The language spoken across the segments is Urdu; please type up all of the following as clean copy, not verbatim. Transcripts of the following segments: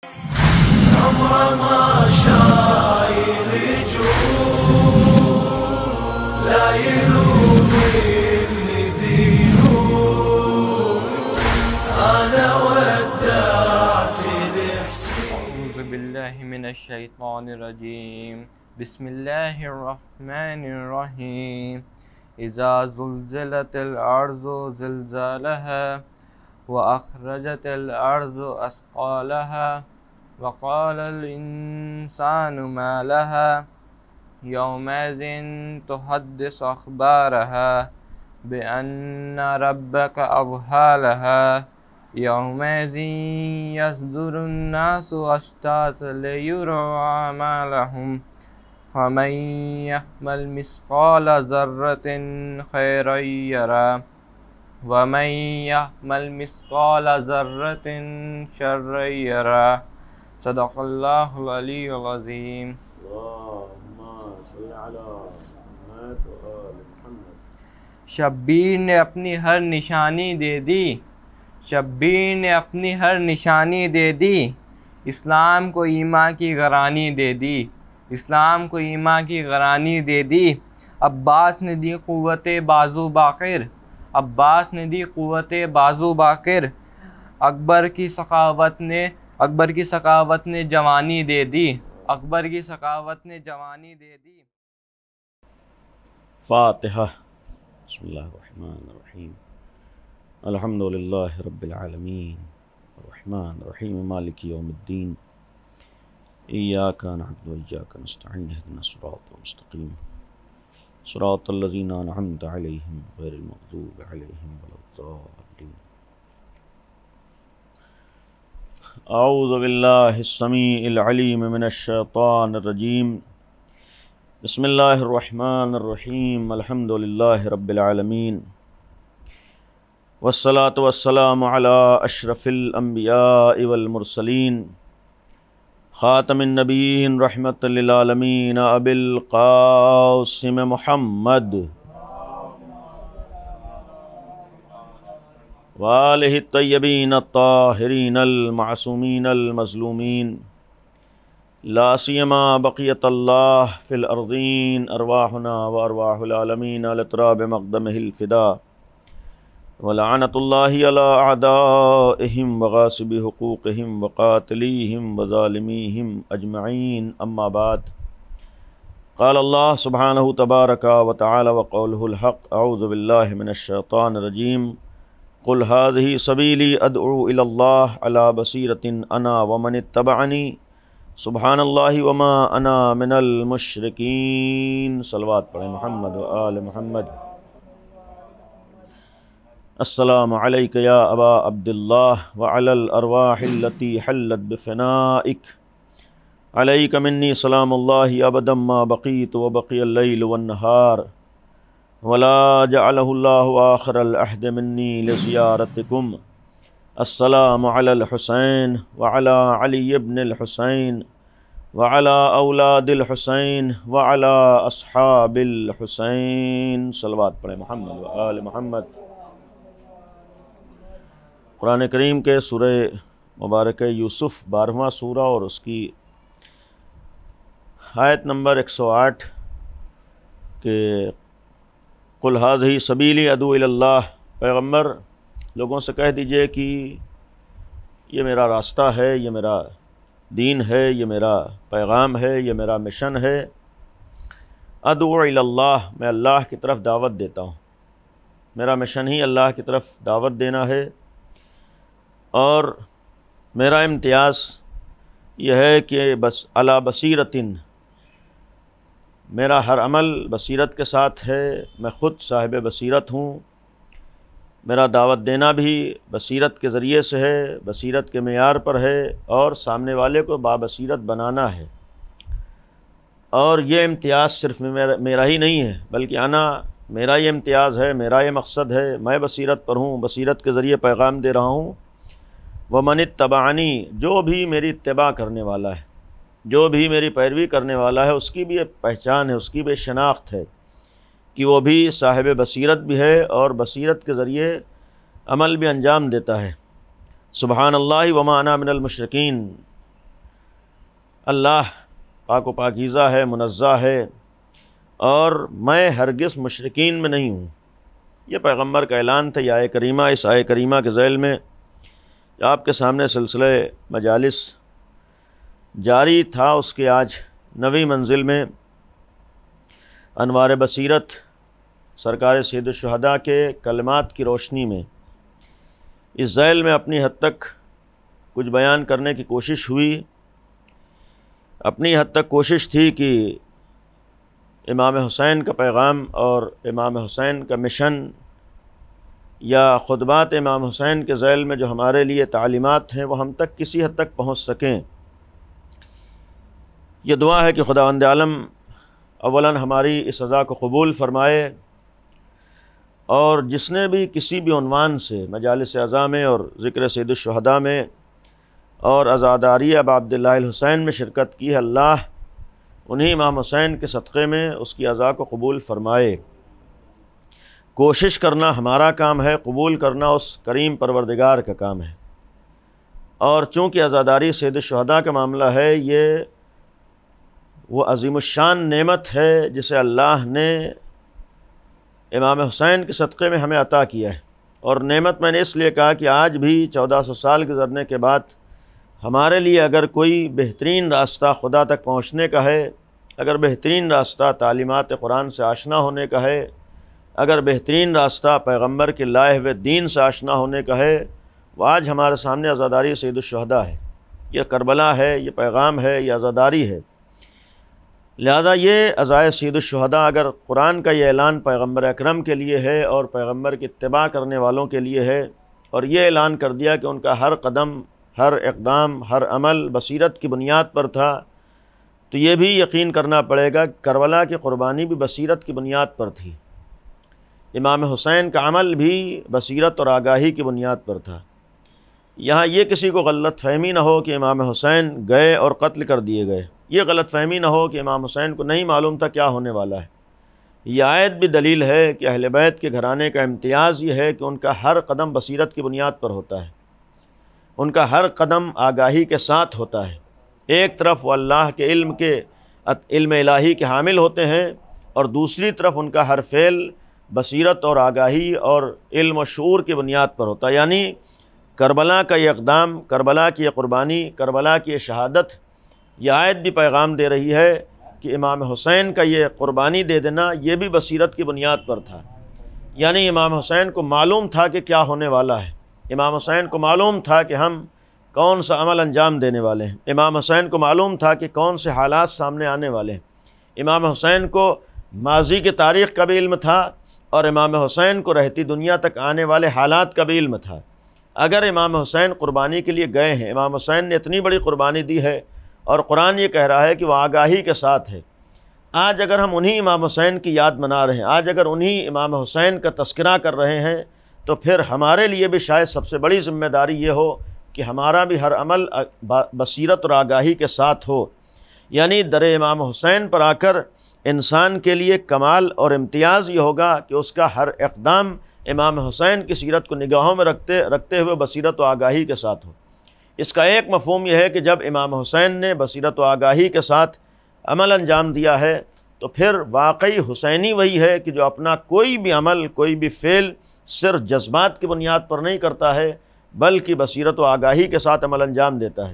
عمره ما شايل جروح لا يلوم اللي ذينوح أنا ودعت الحسين. أعوذ بالله من الشيطان الرجيم. بسم الله الرحمن الرحيم. إذا زلزلت الأرض زلزالها وأخرجت الأرض أثقالها وقال الإنسان ما لها يومئذ تحدث أخبارها بأن ربك أوحى لها يومئذ يصدر الناس أشتاتا ليروا أعمالهم فمن يعمل مثقال ذرة خيرا يره ومن يعمل مثقال ذرة شرا يره. صدق اللہ العلی العظیم. اللهم صل على محمد وآل محمد. شبیر نے اپنی ہر نشانی دے دی، شبیر نے اپنی ہر نشانی دے دی، اسلام کو ایمان کی غرانی دے دی، اسلام کو ایمان کی غرانی دے دی. عباس نے دی قوت بازو باقر، عباس نے دی قوت بازو باقر. اکبر کی سخاوت نے جوانی دے دی، اکبر کی سخاوت نے جوانی دے دی. فاتحہ. بسم اللہ الرحمن الرحیم. الحمد للہ رب العالمین الرحمن الرحیم مالک یوم الدین. ایاک نعبد و ایاک نستعین اہدنا الصراط المستقیم صراط الذین انعمت علیہم غیر المغضوب علیہم ولا الضالین. اعوذ باللہ السمیع العلیم من الشیطان الرجیم. بسم اللہ الرحمن الرحیم. الحمد للہ رب العالمین والصلاة والسلام علی اشرف الانبیاء والمرسلین خاتم النبیین رحمت للعالمین ابی القاسم محمد وآلہ الطیبین الطاہرین المعصومین المظلومین لا سیما بقیت اللہ فی الارضین ارواحنا و ارواح العالمین علی تراب مقدمہ الفدا ولعنت اللہ علی اعدائہم وغاصب حقوقہم وقاتلیہم وظالمیہم اجمعین. اما بعد. قال اللہ سبحانہ تبارک و تعالی وقولہ الحق. اعوذ باللہ من الشیطان الرجیم. قل هذه سبیلی ادعو الی اللہ علی بصیرۃ انا ومن اتبعنی سبحان اللہ وما انا من المشرکین. صلوات پڑھیں محمد و آل محمد. السلام علیک یا ابا عبداللہ وعلی الارواح التي حلت بفنائک علیک منی سلام اللہ ابدا ما بقیت وبقی اللیل والنہار ولا جعلہ اللہ آخر العہد منی لزیارتکم. السلام علی الحسین وعلی علی ابن الحسین وعلی اولاد الحسین وعلی اصحاب الحسین. صلوات پڑھیں محمد و آل محمد. قرآن کریم کے سورہ مبارکہ یوسف 12واں سورہ اور اس کی آیت نمبر 108 کہ قل ھذہ سبیلی ادعو الی اللہ. پیغمبر لوگوں سے کہہ دیجئے کہ یہ میرا راستہ ہے، یہ میرا دین ہے، یہ میرا پیغام ہے، یہ میرا مشن ہے. ادعو الی اللہ، میں اللہ کی طرف دعوت دیتا ہوں. میرا مشن ہی اللہ کی طرف دعوت دینا ہے. اور میرا امتیاز یہ ہے کہ بس علی بصیرتن، میرا ہر عمل بصیرت کے ساتھ ہے. میں خود صاحب بصیرت ہوں. میرا دعوت دینا بھی بصیرت کے ذریعے سے ہے، بصیرت کے معیار پر ہے، اور سامنے والے کو بابصیرت بنانا ہے. اور یہ امتیاز صرف میرا ہی نہیں ہے، بلکہ میرا یہ امتیاز ہے، میرا یہ مقصد ہے. میں بصیرت پر ہوں، بصیرت کے ذریعے پیغام دے رہا ہوں. ومن اتبعنی، جو بھی میری اتباع کرنے والا ہے، جو بھی میری پیروی کرنے والا ہے، اس کی بھی ایک پہچان ہے، اس کی بھی شناخت ہے کہ وہ بھی صاحب بصیرت بھی ہے اور بصیرت کے ذریعے عمل بھی انجام دیتا ہے. سبحان اللہ وما انا من المشرکین. اللہ پاک و پاکیزہ ہے، منزہ ہے، اور میں ہرگز مشرکین میں نہیں ہوں۔ یہ پیغمبر کا اعلان تھا۔ یہ آیہ کریمہ، اس آیہ کریمہ کے ذیل میں آپ کے سامنے سلسلہ مجالس جاری تھا، اس کے آج 9ویں منزل میں انوار بصیرت سرکار سید الشہداء کے کلمات کی روشنی میں اس ذیل میں اپنی حد تک کچھ بیان کرنے کی کوشش ہوئی۔ اپنی حد تک کوشش تھی کہ امام حسین کا پیغام اور امام حسین کا مشن یا خطبات امام حسین کے ذیل میں جو ہمارے لیے تعلیمات ہیں وہ ہم تک کسی حد تک پہنچ سکیں۔ یہ دعا ہے کہ خداوند عالم اولاً ہماری اس عزا کو قبول فرمائے، اور جس نے بھی کسی بھی عنوان سے مجالس عزا میں اور ذکر سید الشہداء میں اور عزاداری ابا عبداللہ الحسین میں شرکت کی ہے، اللہ انہی امام حسین کے صدقے میں اس کی عزا کو قبول فرمائے۔ کوشش کرنا ہمارا کام ہے، قبول کرنا اس کریم پروردگار کا کام ہے۔ اور چونکہ عزاداری سید الشہداء کا معاملہ ہے، یہ وہ عظیم الشان نعمت ہے جسے اللہ نے امام حسین کے صدقے میں ہمیں عطا کیا ہے۔ اور نعمت میں نے اس لیے کہا کہ آج بھی 1400 سال گزرنے کے بعد ہمارے لیے اگر کوئی بہترین راستہ خدا تک پہنچنے کا ہے، اگر بہترین راستہ تعلیمات قرآن سے آشنا ہونے کا ہے، اگر بہترین راستہ پیغمبر کے لائے ہوئے دین سے آشنا ہونے کا ہے، وہ آج ہمارے سامنے عزاداری سید الشہداء ہے۔ یہ کربلا ہے، یہ پیغام ہے، یہ عزاداری ہے۔ لہذا یہ عزائے سید الشہداء اگر قرآن کا یہ اعلان پیغمبر اکرم کے لیے ہے اور پیغمبر کی اتباع کرنے والوں کے لیے ہے، اور یہ اعلان کر دیا کہ ان کا ہر قدم، ہر اقدام، ہر عمل بصیرت کی بنیاد پر تھا، تو یہ بھی یقین کرنا پڑے گا کہ کربلا کی قربانی بھی بصیرت کی بنیاد پر تھی۔ امام حسین کا عمل بھی بصیرت اور آگاہی کی بنیاد پر تھا۔ یہاں یہ کسی کو غلط فہمی نہ ہو کہ امام حسین گئے اور قتل کر دیے گئے، یہ غلط فہمی نہ ہو کہ امام حسین کو نہیں معلوم تھا کیا ہونے والا ہے۔ یہ آیت بھی دلیل ہے کہ اہل بیت کے گھرانے کا امتیاز یہ ہے کہ ان کا ہر قدم بصیرت کی بنیاد پر ہوتا ہے، ان کا ہر قدم آگاہی کے ساتھ ہوتا ہے۔ ایک طرف وہ اللہ کے علم الہی کے حامل ہوتے ہیں، اور دوسری طرف ان کا ہر فعل بصیرت اور آگاہی اور علم و شعور کی بنیاد پر ہوتا ہے۔ یعنی کربلا کا یہ اقدام، کربلا کی یہ قربانی، کربلا کی یہ شہادت، یہ آیت بھی پیغام دے رہی ہے کہ امام حسین کا یہ قربانی دے دینا یہ بھی بصیرت کی بنیاد پر تھا۔ یعنی امام حسین کو معلوم تھا کہ کیا ہونے والا ہے، امام حسین کو معلوم تھا کہ ہم کون سا عمل انجام دینے والے ہیں، امام حسین کو معلوم تھا کہ کون سے حالات سامنے آنے والے ہیں، امام حسین کو ماضی کی تاریخ کا بھی علم تھا، اور امام حسین کو رہتی دنیا تک آنے والے حالات کا بھی علم تھا۔ اگر امام حسین قربانی کے لیے گئے ہیں، امام حسین نے اتنی بڑی قربانی دی ہے، اور قرآن یہ کہہ رہا ہے کہ وہ آگاہی کے ساتھ ہے۔ آج اگر ہم انہی امام حسین کی یاد منا رہے ہیں، آج اگر انہی امام حسین کا تذکرہ کر رہے ہیں، تو پھر ہمارے لیے بھی شاید سب سے بڑی ذمہ داری یہ ہو کہ ہمارا بھی ہر عمل بصیرت اور آگاہی کے ساتھ ہو۔ یعنی در امام حسین پر آ کر انسان کے لیے کمال اور امتیاز یہ ہوگا کہ اس کا ہر اقدام امام حسین کی سیرت کو نگاہوں میں رکھتے ہوئے بصیرت و آگاہی کے ساتھ ہو۔ اس کا ایک مفہوم یہ ہے کہ جب امام حسین نے بصیرت و آگاہی کے ساتھ عمل انجام دیا ہے، تو پھر واقعی حسینی وہی ہے کہ جو اپنا کوئی بھی عمل، کوئی بھی فعل صرف جذبات کی بنیاد پر نہیں کرتا ہے، بلکہ بصیرت و آگاہی کے ساتھ عمل انجام دیتا ہے۔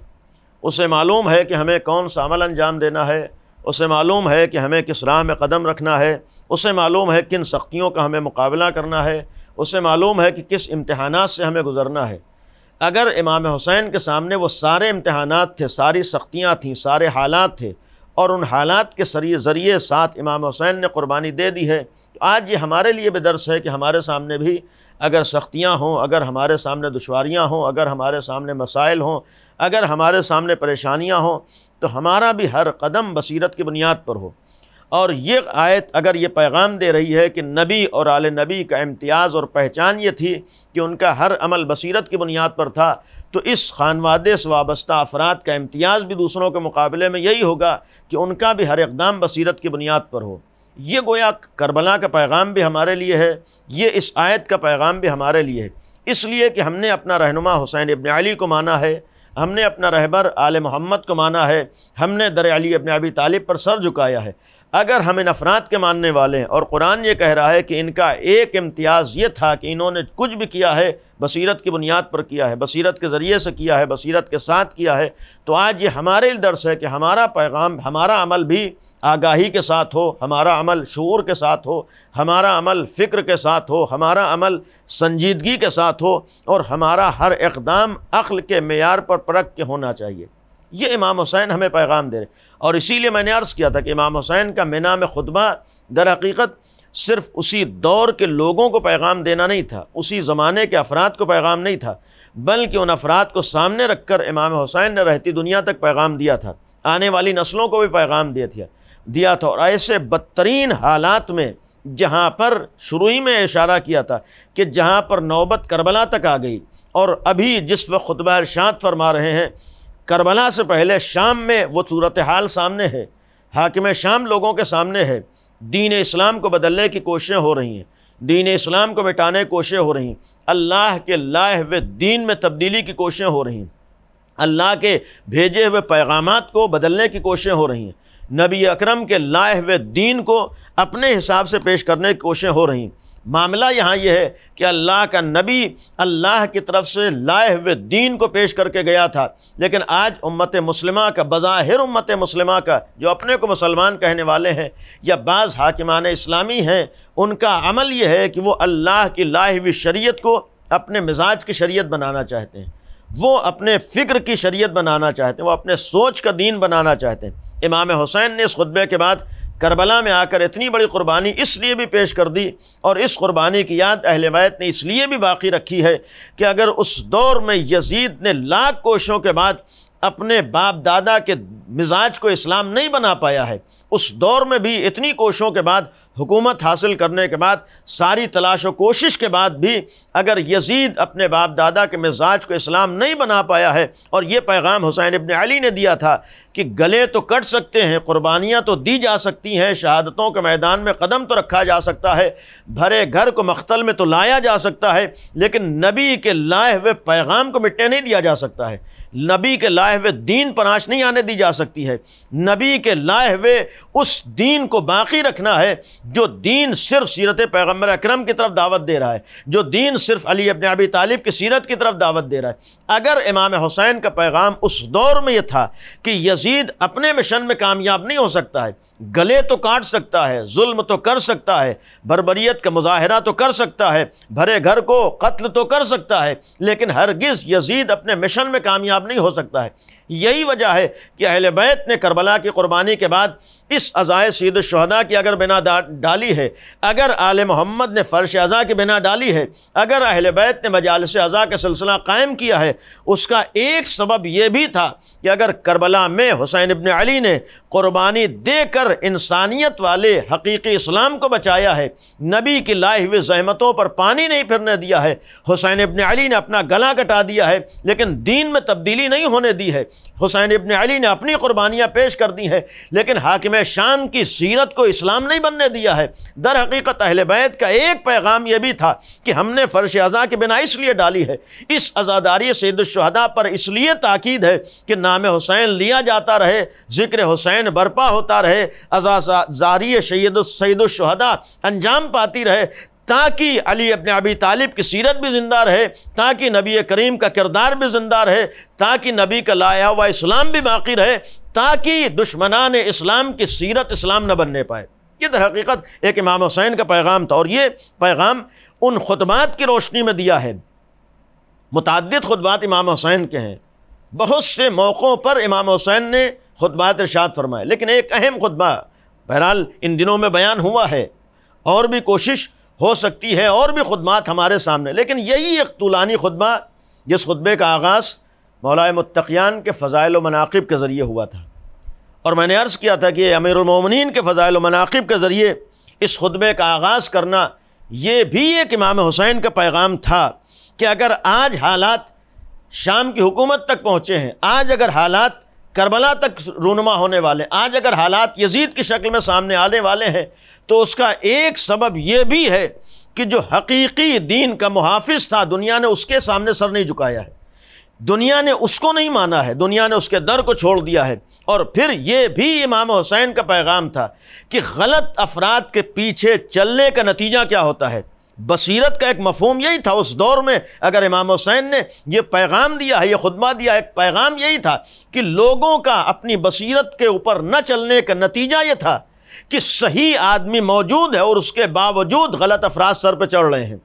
اسے معلوم ہے کہ ہمیں کون سا عمل انجام دینا ہے، اسے معلوم ہے کہ ہمیں کس راہ میں قدم رکھنا ہے، اسے معلوم ہے کن سختیوں کا ہمیں مقابلہ کرنا ہے، اسے معلوم ہے کہ کس امتحانات سے ہمیں گزرنا ہے۔ اگر امام حسین کے سامنے وہ سارے امتحانات تھے، ساری سختیاں تھیں، سارے حالات تھے، اور ان حالات کے ذریعے ساتھ امام حسین نے قربانی دے دی ہے، تو آج یہ ہمارے لیے بھی درس ہے کہ ہمارے سامنے بھی اگر سختیاں ہوں، اگر ہمارے سامنے دشواریاں ہوں، اگر ہمارے سامنے مسائل ہوں، اگر ہمارے سامنے پریشانیاں ہوں، تو ہمارا بھی ہر قدم بصیرت کی بنیاد پر ہو۔ اور یہ آیت اگر یہ پیغام دے رہی ہے کہ نبی اور آل نبی کا امتیاز اور پہچان یہ تھی کہ ان کا ہر عمل بصیرت کی بنیاد پر تھا، تو اس خانوادے سے وابستہ افراد کا امتیاز بھی دوسروں کے مقابلے میں یہی ہوگا کہ ان کا بھی ہر اقدام بصیرت کی بنیاد پر ہو۔ یہ گویا کربلا کا پیغام بھی ہمارے لیے ہے، یہ اس آیت کا پیغام بھی ہمارے لیے ہے، اس لیے کہ ہم نے اپنا رہنما حسین ابن علی کو مانا ہے، ہم نے اپنا رہبر آل محمد کو مانا ہے، ہم نے در علی ابن ابی طالب پر سر جھکایا ہے۔ اگر ہم ان افراد کے ماننے والے ہیں اور قرآن یہ کہہ رہا ہے کہ ان کا ایک امتیاز یہ تھا کہ انہوں نے کچھ بھی کیا ہے بصیرت کی بنیاد پر کیا ہے، بصیرت کے ذریعے سے کیا ہے، بصیرت کے ساتھ کیا ہے، تو آج یہ ہمارے لیے درس ہے کہ ہمارا پیغام، ہمارا عمل بھی آگاہی کے ساتھ ہو، ہمارا عمل شعور کے ساتھ ہو، ہمارا عمل فکر کے ساتھ ہو، ہمارا عمل سنجیدگی کے ساتھ ہو، اور ہمارا ہر اقدام عقل کے معیار پر پرکھ کے ہونا چاہیے۔ یہ امام حسین ہمیں پیغام دے رہے، اور اسی لیے میں نے عرض کیا تھا کہ امام حسین کا مینا میں خطبہ در حقیقت صرف اسی دور کے لوگوں کو پیغام دینا نہیں تھا، اسی زمانے کے افراد کو پیغام نہیں تھا، بلکہ ان افراد کو سامنے رکھ کر امام حسین نے رہتی دنیا تک پیغام دیا تھا، آنے والی نسلوں کو بھی پیغام دیا تھا، اور ایسے بدترین حالات میں جہاں پر شروع ہی میں اشارہ کیا تھا کہ جہاں پر نوبت کربلا تک آ گئی، اور ابھی جس وقت خطبہ ارشاد فرما رہے ہیں، کربلا سے پہلے شام میں وہ صورتحال سامنے ہے، حاکم شام لوگوں کے سامنے ہے، دین اسلام کو بدلنے کی کوششیں ہو رہی ہیں، دین اسلام کو مٹانے کی کوششیں ہو رہی ہیں، اللہ کے لائے ہوئے دین میں تبدیلی کی کوششیں ہو رہی ہیں، اللہ کے بھیجے ہوئے پیغامات کو بدلنے کی کوششیں ہو رہی ہیں، نبی اکرم کے لائے ہوئے دین کو اپنے حساب سے پیش کرنے کی کوششیں ہو رہی ہیں۔ معاملہ یہاں یہ ہے کہ اللہ کا نبی اللہ کی طرف سے لائے ہوئے دین کو پیش کر کے گیا تھا، لیکن آج امت مسلمہ کا، بظاہر امت مسلمہ کا جو اپنے کو مسلمان کہنے والے ہیں یا بعض حاکمان اسلامی ہیں، ان کا عمل یہ ہے کہ وہ اللہ کی لائے ہوئی شریعت کو اپنے مزاج کی شریعت بنانا چاہتے ہیں، وہ اپنے فکر کی شریعت بنانا چاہتے ہیں، وہ اپنے سوچ کا دین بنانا چاہتے ہیں۔ امام حسین نے اس خطبے کے بعد کربلا میں آ کر اتنی بڑی قربانی اس لیے بھی پیش کر دی، اور اس قربانی کی یاد اہل بیت نے اس لیے بھی باقی رکھی ہے کہ اگر اس دور میں یزید نے لاکھ کوششوں کے بعد اپنے باپ دادا کے مزاج کو اسلام نہیں بنا پایا ہے، اس دور میں بھی اتنی کوششوں کے بعد، حکومت حاصل کرنے کے بعد، ساری تلاش و کوشش کے بعد بھی اگر یزید اپنے باپ دادا کے مزاج کو اسلام نہیں بنا پایا ہے، اور یہ پیغام حسین ابن علی نے دیا تھا کہ گلے تو کٹ سکتے ہیں، قربانیاں تو دی جا سکتی ہیں، شہادتوں کے میدان میں قدم تو رکھا جا سکتا ہے، بھرے گھر کو مقتل میں تو لایا جا سکتا ہے، لیکن نبی کے لائے ہوئے پیغام کو مٹنے نہیں دیا جا سکتا ہے، نبی کے لائے ہوئے دین پر آنچ نہیں آنے دی جا سکتی ہے، نبی کے لائے ہوئے اس دین کو باقی رکھنا ہے جو دین صرف سیرت پیغمبر اکرم کی طرف دعوت دے رہا ہے، جو دین صرف علی ابن ابی طالب کی سیرت کی طرف دعوت دے رہا ہے۔ اگر امام حسین کا پیغام اس دور میں یہ تھا کہ یزید اپنے مشن میں کامیاب نہیں ہو سکتا ہے، گلے تو کاٹ سکتا ہے، ظلم تو کر سکتا ہے، بربریت کا مظاہرہ تو کر سکتا ہے، بھرے گھر کو قتل تو کر سکتا ہے، لیکن ہرگز یزید اپنے مشن میں کامیاب نہیں ہو سکتا ہے۔ یہی وجہ ہے کہ اہل بیت نے کربلا کی قربانی کے بعد اس عزائے سید الشہداء کی اگر بنا ڈالی ہے، اگر آل محمد نے فرش عزا کی بنا ڈالی ہے، اگر اہل بیت نے مجالس عزا کا سلسلہ قائم کیا ہے، اس کا ایک سبب یہ بھی تھا کہ اگر کربلا میں حسین ابن علی نے قربانی دے کر انسانیت والے حقیقی اسلام کو بچایا ہے، نبی کی لائے ہوئے زحمتوں پر پانی نہیں پھرنے دیا ہے، حسین ابن علی نے اپنا گلا کٹا دیا ہے لیکن دین میں تبدیلی نہیں ہونے دی ہے، حسین ابن علی نے اپنی قربانیاں پیش کر دی ہیں لیکن حاکم شام کی سیرت کو اسلام نہیں بننے دیا ہے۔ در حقیقت اہل بیت کا ایک پیغام یہ بھی تھا کہ ہم نے فرش عزا کی بنا اس لیے ڈالی ہے، اس عزاداری سید الشہداء پر اس لیے تاکید ہے کہ نام حسین لیا جاتا رہے، ذکر حسین برپا ہوتا رہے، عزاداری سید الشہداء انجام پاتی رہے، تاکہ علی ابن ابی طالب کی سیرت بھی زندہ رہے، تاکہ نبی کریم کا کردار بھی زندہ رہے، تاکہ نبی کا لایا ہوا اسلام بھی باقی رہے، تاکہ دشمنان اسلام کی سیرت اسلام نہ بننے پائے۔ یہ در حقیقت ایک امام حسین کا پیغام تھا، اور یہ پیغام ان خطبات کی روشنی میں دیا ہے۔ متعدد خطبات امام حسین کے ہیں، بہت سے موقعوں پر امام حسین نے خطبات ارشاد فرمائے، لیکن ایک اہم خطبہ بہرحال ان دنوں میں بیان ہوا ہے، اور بھی کوشش ہو سکتی ہے اور بھی خطبات ہمارے سامنے، لیکن یہی ایک طولانی خطبہ جس خطبے کا آغاز مولا متقیان کے فضائل و مناقب کے ذریعے ہوا تھا، اور میں نے عرض کیا تھا کہ امیر المومنین کے فضائل و مناقب کے ذریعے اس خطبے کا آغاز کرنا یہ بھی ایک امام حسین کا پیغام تھا کہ اگر آج حالات شام کی حکومت تک پہنچے ہیں، آج اگر حالات کربلا تک رونما ہونے والے، آج اگر حالات یزید کی شکل میں سامنے آنے والے ہیں، تو اس کا ایک سبب یہ بھی ہے کہ جو حقیقی دین کا محافظ تھا دنیا نے اس کے سامنے سر نہیں جھکایا ہے، دنیا نے اس کو نہیں مانا ہے، دنیا نے اس کے در کو چھوڑ دیا ہے۔ اور پھر یہ بھی امام حسین کا پیغام تھا کہ غلط افراد کے پیچھے چلنے کا نتیجہ کیا ہوتا ہے۔ بصیرت کا ایک مفہوم یہی تھا اس دور میں، اگر امام حسین نے یہ پیغام دیا ہے، یہ خطبہ دیا، ایک پیغام یہی تھا کہ لوگوں کا اپنی بصیرت کے اوپر نہ چلنے کا نتیجہ یہ تھا کہ صحیح آدمی موجود ہے اور اس کے باوجود غلط افراد سر پہ چڑھ رہے ہیں۔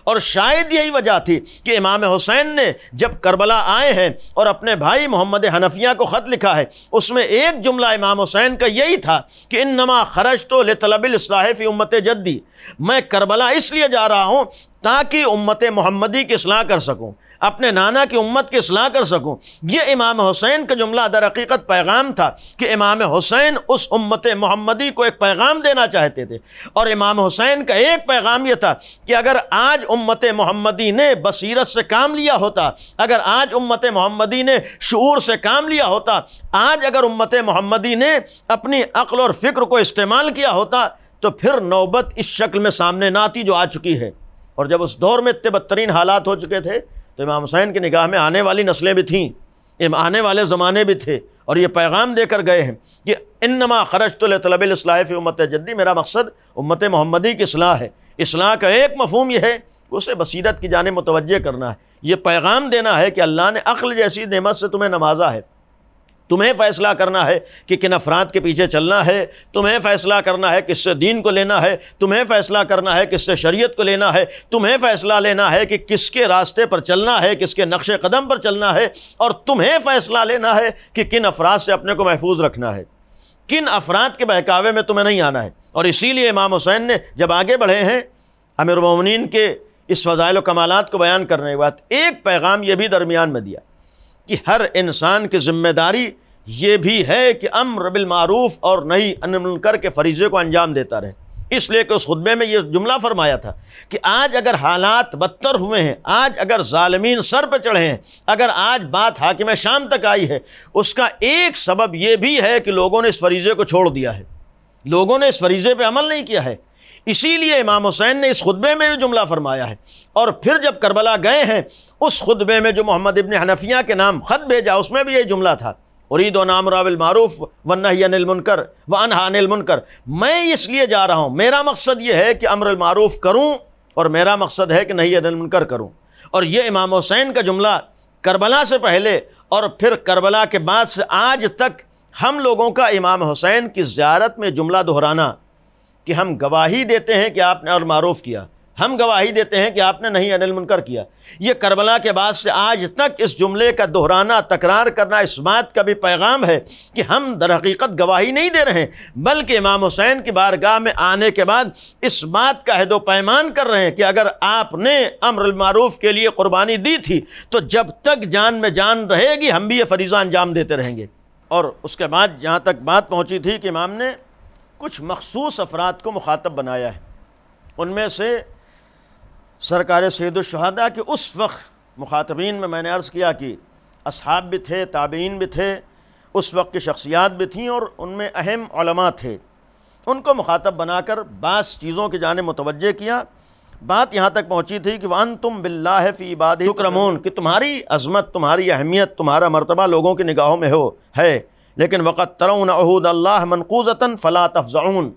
اور شاید یہی وجہ تھی کہ امام حسین نے جب کربلا آئے ہیں اور اپنے بھائی محمد حنفیہ کو خط لکھا ہے، اس میں ایک جملہ امام حسین کا یہی تھا کہ انما خرجت لطلب الاصلاح فی امت جدی، میں کربلا اس لیے جا رہا ہوں تاکہ امت محمدی کی اصلاح کر سکوں، اپنے نانا کی امت کی اصلاح کر سکوں۔ یہ امام حسین کا جملہ در حقیقت پیغام تھا کہ امام حسین اس امت محمدی کو ایک پیغام دینا چاہتے تھے، اور امام حسین کا ایک پیغام یہ تھا کہ اگر آج امت محمدی نے بصیرت سے کام لیا ہوتا، اگر آج امت محمدی نے شعور سے کام لیا ہوتا، آج اگر امت محمدی نے اپنی عقل اور فکر کو استعمال کیا ہوتا تو پھر نوبت اس شکل میں سامنے نہ آتی جو آ چکی ہے۔ اور جب اس دور میں اتنے بدترین حالات ہو چکے تھے تو امام حسین کی نگاہ میں آنے والی نسلیں بھی تھیں، آنے والے زمانے بھی تھے، اور یہ پیغام دے کر گئے ہیں کہ انما خرجت لطلب الاصلاح فی امت جدی، میرا مقصد امت محمدی کی اصلاح ہے۔ اصلاح کا ایک مفہوم یہ ہے کہ اسے بصیرت کی جانب متوجہ کرنا ہے، یہ پیغام دینا ہے کہ اللہ نے عقل جیسی نعمت سے تمہیں نوازا ہے، تمہیں فیصلہ کرنا ہے کہ کن افراد کے پیچھے چلنا ہے، تمہیں فیصلہ کرنا ہے کس سے دین کو لینا ہے، تمہیں فیصلہ کرنا ہے کس سے شریعت کو لینا ہے، تمہیں فیصلہ لینا ہے کہ کس کے راستے پر چلنا ہے، کس کے نقش قدم پر چلنا ہے، اور تمہیں فیصلہ لینا ہے کہ کن افراد سے اپنے کو محفوظ رکھنا ہے، کن افراد کے بہکاوے میں تمہیں نہیں آنا ہے۔ اور اسی لیے امام حسین نے جب آگے بڑھے ہیں امیر المومنین کے اس فضائل و کمالات کو بیان کرنے کے بعد ایک پیغام یہ بھی درمیان میں دیا کہ ہر انسان کی ذمہ داری یہ بھی ہے کہ امر بالمعروف اور نہی عن المنکر کے فریضے کو انجام دیتا رہے۔ اس لیے کہ اس خطبے میں یہ جملہ فرمایا تھا کہ آج اگر حالات بدتر ہوئے ہیں، آج اگر ظالمین سر پہ چڑھے ہیں، اگر آج بات حاکم شام تک آئی ہے، اس کا ایک سبب یہ بھی ہے کہ لوگوں نے اس فریضے کو چھوڑ دیا ہے، لوگوں نے اس فریضے پہ عمل نہیں کیا ہے۔ اسی لیے امام حسین نے اس خطبے میں بھی جملہ فرمایا ہے۔ اور پھر جب کربلا گئے ہیں، اس خطبے میں جو محمد ابن حنفیہ کے نام خط بھیجا، اس میں بھی یہی جملہ تھا، اريد ان آمر بالمعروف والنہی عن المنکر وانہی عن المنکر، میں اس لیے جا رہا ہوں، میرا مقصد یہ ہے کہ امر المعروف کروں اور میرا مقصد ہے کہ نہی عن المنکر کروں۔ اور یہ امام حسین کا جملہ کربلا سے پہلے اور پھر کربلا کے بعد سے آج تک ہم لوگوں کا امام حسین کی زیارت میں جملہ دہرانا کہ ہم گواہی دیتے ہیں کہ آپ نے امر معروف کیا، ہم گواہی دیتے ہیں کہ آپ نے نہی عن المنکر کیا، یہ کربلا کے بعد سے آج تک اس جملے کا دہرانا، تکرار کرنا اس بات کا بھی پیغام ہے کہ ہم در حقیقت گواہی نہیں دے رہے ہیں، بلکہ امام حسین کی بارگاہ میں آنے کے بعد اس بات کا عہد و پیمان کر رہے ہیں کہ اگر آپ نے امر المعروف کے لیے قربانی دی تھی تو جب تک جان میں جان رہے گی ہم بھی یہ فریضہ انجام دیتے رہیں گے۔ اور اس کے بعد جہاں تک بات پہنچی تھی کہ امام نے کچھ مخصوص افراد کو مخاطب بنایا ہے، ان میں سے سرکار سید الشہداء کے اس وقت مخاطبین میں نے عرض کیا کہ اصحاب بھی تھے، تابعین بھی تھے، اس وقت کی شخصیات بھی تھیں، اور ان میں اہم علماء تھے، ان کو مخاطب بنا کر بعض چیزوں کی جانب متوجہ کیا۔ بات یہاں تک پہنچی تھی کہ وَأَنْتُمْ بِاللَّهِ فِي عِبَادِهِ تُكْرَمُونَ، کہ تمہاری عظمت، تمہاری اہمیت، تمہارا مرتبہ لوگوں کی نگاہوں میں ہے، لیکن وَقَدْ تَرَوْنَ عُهُودَ اللَّهِ مَنْقُوزَةً فَلَا تَفْزَعُونَ،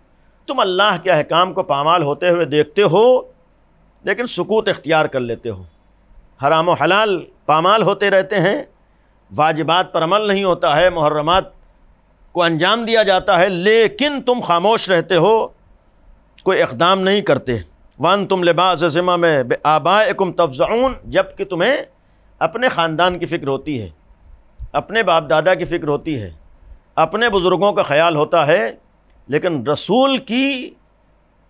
تم اللہ کے احکام کو پامال ہوتے ہوئے دیکھتے ہو لیکن سکوت اختیار کر لیتے ہو، حرام و حلال پامال ہوتے رہتے ہیں، واجبات پر عمل نہیں ہوتا ہے، محرمات کو انجام دیا جاتا ہے، لیکن تم خاموش رہتے ہو، کوئی اقدام نہیں کرتے۔ وَأَنْتُمْ لِبَعْضِ ذِمَمِ بِآبَائِكُمْ تَفْزَعُونَ، جب کہ تمہیں اپنے خاندان کی فکر ہوتی ہے، اپنے باپ دادا کی فکر ہوتی ہے، اپنے بزرگوں کا خیال ہوتا ہے، لیکن رسول کی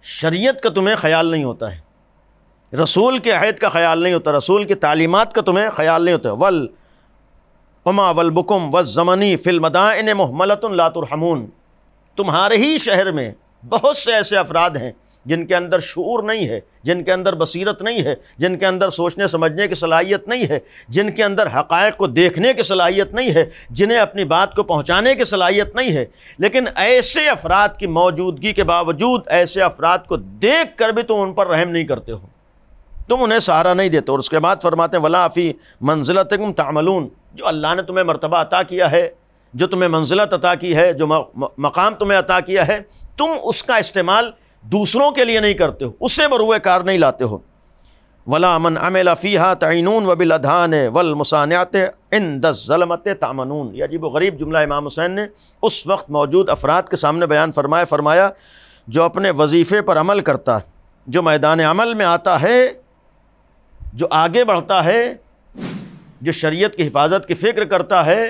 شریعت کا تمہیں خیال نہیں ہوتا ہے، رسول کے عہد کا خیال نہیں ہوتا، رسول کی تعلیمات کا تمہیں خیال نہیں ہوتا۔ وَالْأُمَا وَالْبُكُمْ وَالزَّمَنِ فِي الْمَدَائِنِ مُهْمَلَةٌ لَا تُرْحَمُونَ، تمہارے ہی شہر میں بہت سے ایسے افراد ہیں جن کے اندر شعور نہیں ہے، جن کے اندر بصیرت نہیں ہے، جن کے اندر سوچنے سمجھنے کی صلاحیت نہیں ہے، جن کے اندر حقائق کو دیکھنے کی صلاحیت نہیں ہے، جنہیں اپنی بات کو پہنچانے کی صلاحیت نہیں ہے، لیکن ایسے افراد کی موجودگی کے باوجود ایسے افراد کو دیکھ کر بھی تم ان پر رحم نہیں کرتے ہو، تم انہیں سہارا نہیں دیتے. اور اس کے بعد فرماتے ہیں ولا فی منزلتکم تعملون، جو اللہ نے تمہیں مرتبہ عطا کیا ہے، جو تمہیں منزلت عطا کی ہے، جو مقام تمہیں عطا کیا ہے، تم اس کا استعمال دوسروں کے لیے نہیں کرتے ہو، اسے بروئے کار نہیں لاتے ہو. ولا من عمل فیہا تعینون وبالاذہان والمصانعۃ عند الظلمۃ تعمنون. یہ عجیب و غریب جملہ امام حسین نے اس وقت موجود افراد کے سامنے بیان فرمایا جو اپنے وظیفے پر عمل کرتا ہے، جو میدان عمل میں آتا ہے، جو آگے بڑھتا ہے، جو شریعت کی حفاظت کی فکر کرتا ہے،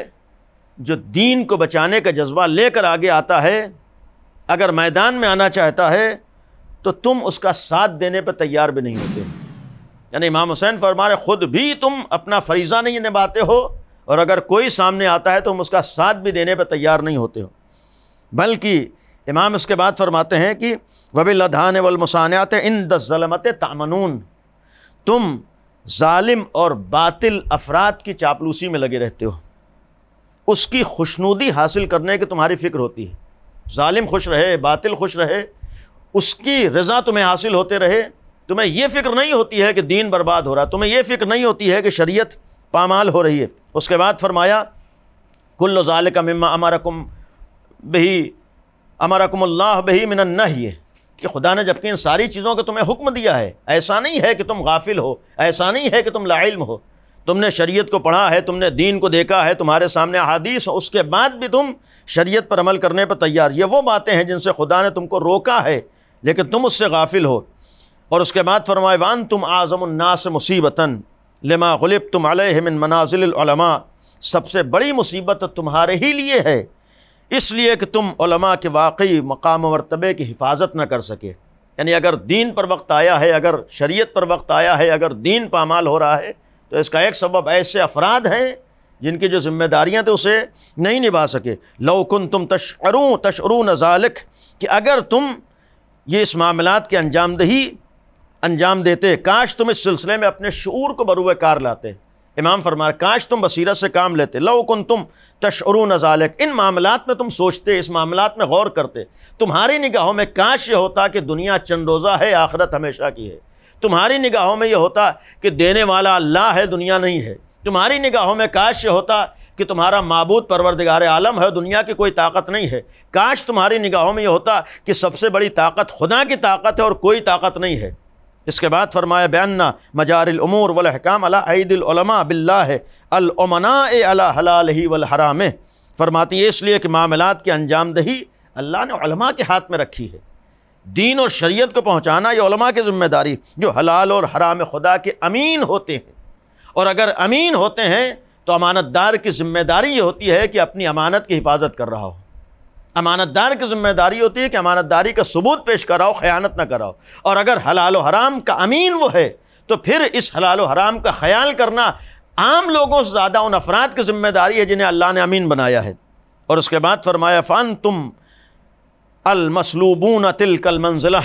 جو دین کو بچانے کا جذبہ لے کر آگے آتا ہے، اگر میدان میں آنا چاہتا ہے تو تم اس کا ساتھ دینے پہ تیار بھی نہیں ہوتے. یعنی امام حسین فرما رہے خود بھی تم اپنا فریضہ نہیں نبھاتے ہو، اور اگر کوئی سامنے آتا ہے تو تم اس کا ساتھ بھی دینے پہ تیار نہیں ہوتے ہو. بلکہ امام اس کے بعد فرماتے ہیں کہ وبالاذہان والمصانعۃ عند الظلمۃ تعمنون، تم ظالم اور باطل افراد کی چاپلوسی میں لگے رہتے ہو، اس کی خوشنودی حاصل کرنے کی تمہاری فکر ہوتی ہے. ظالم خوش رہے، باطل خوش رہے، اس کی رضا تمہیں حاصل ہوتے رہے. تمہیں یہ فکر نہیں ہوتی ہے کہ دین برباد ہو رہا، تمہیں یہ فکر نہیں ہوتی ہے کہ شریعت پامال ہو رہی ہے. اس کے بعد فرمایا کل ذالک مما امرکم اللہ بہ من النہی، کہ خدا نے جبکہ ان ساری چیزوں کا تمہیں حکم دیا ہے، ایسا نہیں ہے کہ تم غافل ہو، ایسا نہیں ہے کہ تم لا علم ہو. تم نے شریعت کو پڑھا ہے، تم نے دین کو دیکھا ہے، تمہارے سامنے احادیث، اس کے بعد بھی تم شریعت پر عمل کرنے پر تیار. یہ وہ باتیں ہیں جن سے خدا نے تم کو روکا ہے لیکن تم اس سے غافل ہو. اور اس کے بعد فرمائے وانتم اعظم الناس مصیبتاً لما غلبتم علیہ من منازل العلماء، سب سے بڑی مصیبت تمہارے ہی لیے ہے، اس لیے کہ تم علماء کے واقعی مقام و مرتبے کی حفاظت نہ کر سکے. یعنی اگر دین پر وقت آیا ہے، اگر شریعت پر وقت آیا ہے، اگر دین پامال ہو رہا ہے تو اس کا ایک سبب ایسے افراد ہیں جن کی جو ذمہ داریاں تھے اسے نہیں نبھا سکے. لو کنتم تشعرون ذالک، کہ اگر تم یہ اس معاملات کے انجام دیتے، کاش تم اس سلسلے میں اپنے شعور کو بروئے کار لاتے. امام فرما رہے کاش تم بصیرت سے کام لیتے. لو کنتم تشعرون ذالک، ان معاملات میں تم سوچتے، اس معاملات میں غور کرتے. تمہاری نگاہوں میں کاش یہ ہوتا کہ دنیا چند روزہ ہے، آخرت ہمیشہ کی ہے. تمہاری نگاہوں میں یہ ہوتا کہ دینے والا اللہ ہے، دنیا نہیں ہے. تمہاری نگاہوں میں کاش یہ ہوتا کہ تمہارا معبود پروردگار عالم ہے، دنیا کی کوئی طاقت نہیں ہے. کاش تمہاری نگاہوں میں یہ ہوتا کہ سب سے بڑی طاقت خدا کی طاقت ہے اور کوئی طاقت نہیں ہے. اس کے بعد فرمایا بیاننا مجار الامور والاحکام علی عید العلماء باللہ الامناء علی حلالہ والحرام. فرماتی ہے اس لیے کہ معاملات کی انجام دہی اللہ نے علماء کے ہاتھ میں رکھی ہے. دین اور شریعت کو پہنچانا یہ علماء کی ذمہ داری، جو حلال اور حرام خدا کے امین ہوتے ہیں. اور اگر امین ہوتے ہیں تو امانت دار کی ذمہ داری یہ ہوتی ہے کہ اپنی امانت کی حفاظت کر رہا ہو. امانت دار کی ذمہ داری ہوتی ہے کہ امانت داری کا ثبوت پیش کراؤ، خیانت نہ کراؤ. اور اگر حلال و حرام کا امین وہ ہے تو پھر اس حلال و حرام کا خیال کرنا عام لوگوں سے زیادہ ان افراد کی ذمہ داری ہے جنہیں اللہ نے امین بنایا ہے. اور اس کے بعد فرمایا فانتم المسلوبون تلک المنزلہ،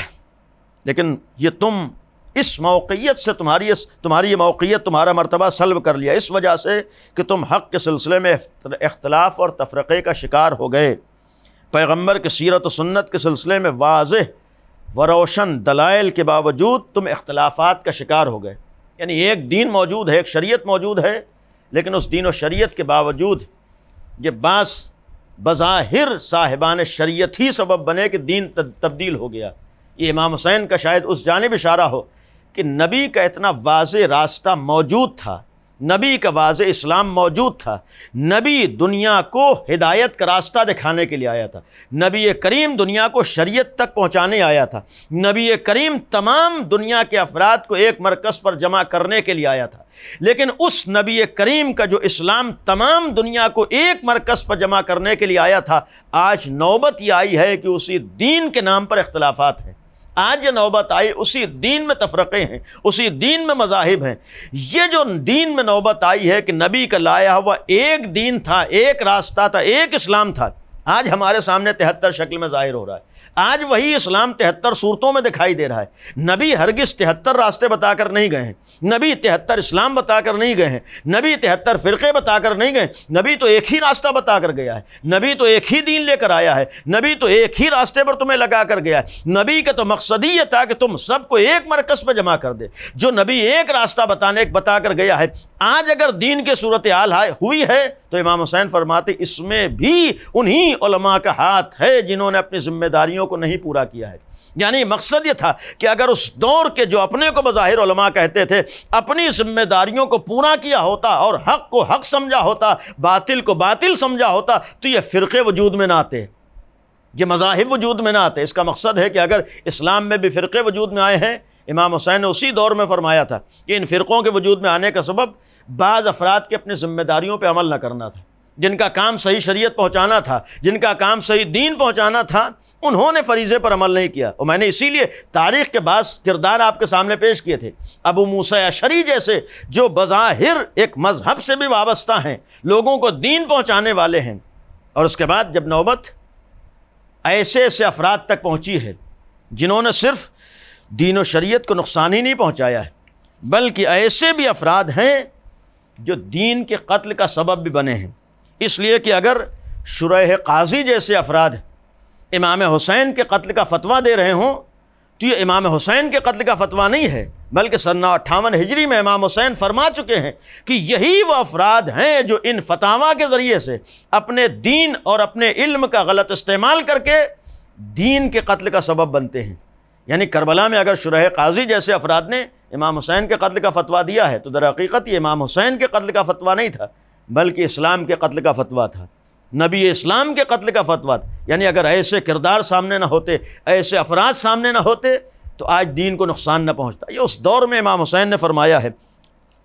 لیکن یہ تم اس موقعیت سے تمہاری یہ موقعیت، تمہارا مرتبہ سلب کر لیا اس وجہ سے کہ تم حق کے سلسلے میں اختلاف اور تفرقے کا شکار ہو گئے. پیغمبر کی سیرت و سنت کے سلسلے میں واضح و روشن دلائل کے باوجود تم اختلافات کا شکار ہو گئے. یعنی ایک دین موجود ہے، ایک شریعت موجود ہے، لیکن اس دین و شریعت کے باوجود یہ بعض بظاہر صاحبان شریعت ہی سبب بنے کہ دین تبدیل ہو گیا. یہ امام حسین کا شاید اس جانب اشارہ ہو کہ نبی کا اتنا واضح راستہ موجود تھا، نبی کا واضح اسلام موجود تھا. نبی دنیا کو ہدایت کا راستہ دکھانے کے لیے آیا تھا. نبی کریم دنیا کو شریعت تک پہنچانے آیا تھا. نبی کریم تمام دنیا کے افراد کو ایک مرکز پر جمع کرنے کے لیے آیا تھا. لیکن اس نبی کریم کا جو اسلام تمام دنیا کو ایک مرکز پر جمع کرنے کے لیے آیا تھا، آج نوبت یہ آئی ہے کہ اسی دین کے نام پر اختلافات ہیں. آج یہ نوبت آئی، اسی دین میں تفرقے ہیں، اسی دین میں مذاہب ہیں. یہ جو دین میں نوبت آئی ہے کہ نبی کا لایا ہوا ایک دین تھا، ایک راستہ تھا، ایک اسلام تھا، آج ہمارے سامنے 73 شکل میں ظاہر ہو رہا ہے۔ آج وہی اسلام 73 صورتوں میں دکھائی دے رہا ہے۔ نبی ہرگز 73 راستے بتا کر نہیں گئے ہیں، نبی 73 اسلام بتا کر نہیں گئے ہیں، نبی 73 فرقے بتا کر نہیں گئے، نبی تو ایک ہی راستہ بتا کر گیا ہے، نبی تو ایک ہی دین لے کر آیا ہے، نبی تو ایک ہی راستے پر تمہیں لگا کر گیا ہے۔ نبی کا تو مقصد ہی یہ تھا کہ تم سب کو ایک مرکز پہ جمع کر دے۔ جو نبی ایک راستہ بتا کر گیا ہے، آج اگر دین کے صورتحال ہوئی ہے تو امام حسین فرماتے اس میں بھی انہی علماء کا ہاتھ ہے جنہوں نے اپنی ذمہ داریوں کو نہیں پورا کیا ہے۔ یعنی مقصد یہ تھا کہ اگر اس دور کے جو اپنے کو بظاہر علماء کہتے تھے اپنی ذمہ داریوں کو پورا کیا ہوتا اور حق کو حق سمجھا ہوتا، باطل کو باطل سمجھا ہوتا، تو یہ فرقے وجود میں نہ آتے، یہ مذاہب وجود میں نہ آتے۔ اس کا مقصد ہے کہ اگر اسلام میں بھی فرقے وجود میں آئے ہیں، امام حسین نے اسی دور میں فرمایا تھا کہ ان فرقوں کے وجود میں آنے کا سبب بعض افراد کے اپنی ذمہ داریوں پہ عمل نہ کرنا تھا، جن کا کام صحیح شریعت پہنچانا تھا، جن کا کام صحیح دین پہنچانا تھا، انہوں نے فریضے پر عمل نہیں کیا۔ اور میں نے اسی لیے تاریخ کے بعض کردار آپ کے سامنے پیش کیے تھے، ابو موسیٰ اشعری جیسے جو بظاہر ایک مذہب سے بھی وابستہ ہیں، لوگوں کو دین پہنچانے والے ہیں، اور اس کے بعد جب نوبت ایسے ایسے افراد تک پہنچی ہے جنہوں نے صرف دین و شریعت کو نقصان ہی نہیں پہنچایا ہے بلکہ ایسے بھی افراد ہیں جو دین کے قتل کا سبب بھی بنے ہیں۔ اس لیے کہ اگر شریح قاضی جیسے افراد امام حسین کے قتل کا فتویٰ دے رہے ہوں تو یہ امام حسین کے قتل کا فتویٰ نہیں ہے، بلکہ سنہ 58 ہجری میں امام حسین فرما چکے ہیں کہ یہی وہ افراد ہیں جو ان فتاویٰ کے ذریعے سے اپنے دین اور اپنے علم کا غلط استعمال کر کے دین کے قتل کا سبب بنتے ہیں۔ یعنی کربلا میں اگر شریح قاضی جیسے افراد نے امام حسین کے قتل کا فتویٰ دیا ہے تو در حقیقت یہ امام حسین کے قتل کا فتویٰ نہیں تھا بلکہ اسلام کے قتل کا فتویٰ تھا، نبی اسلام کے قتل کا فتویٰ تھا۔ یعنی اگر ایسے کردار سامنے نہ ہوتے، ایسے افراد سامنے نہ ہوتے تو آج دین کو نقصان نہ پہنچتا۔ یہ اس دور میں امام حسین نے فرمایا ہے،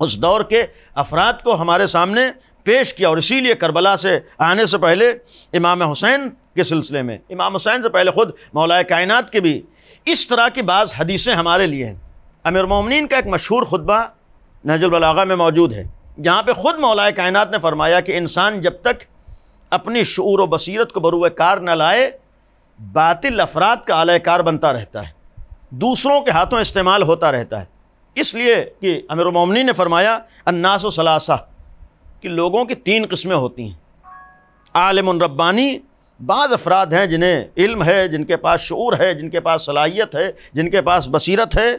اس دور کے افراد کو ہمارے سامنے پیش کیا، اور اسی لیے کربلا سے آنے سے پہلے امام حسین کے سلسلے میں، امام حسین سے پہلے خود مولا کائنات کے بھی اس طرح کی بعض حدیثیں ہمارے لیے ہیں۔ امیر المومنین کا ایک مشہور خطبہ نہج البلاغہ میں موجود ہے، جہاں پہ خود مولا کائنات نے فرمایا کہ انسان جب تک اپنی شعور و بصیرت کو بروئے کار نہ لائے باطل افراد کا اعلی کار بنتا رہتا ہے، دوسروں کے ہاتھوں استعمال ہوتا رہتا ہے۔ اس لیے کہ امیر المومنین نے فرمایا الناس ثلاثہ، کہ لوگوں کی 3 قسمیں ہوتی ہیں، عالم ربانی، بعض افراد ہیں جنہیں علم ہے، جن کے پاس شعور ہے، جن کے پاس صلاحیت ہے، جن کے پاس بصیرت ہے،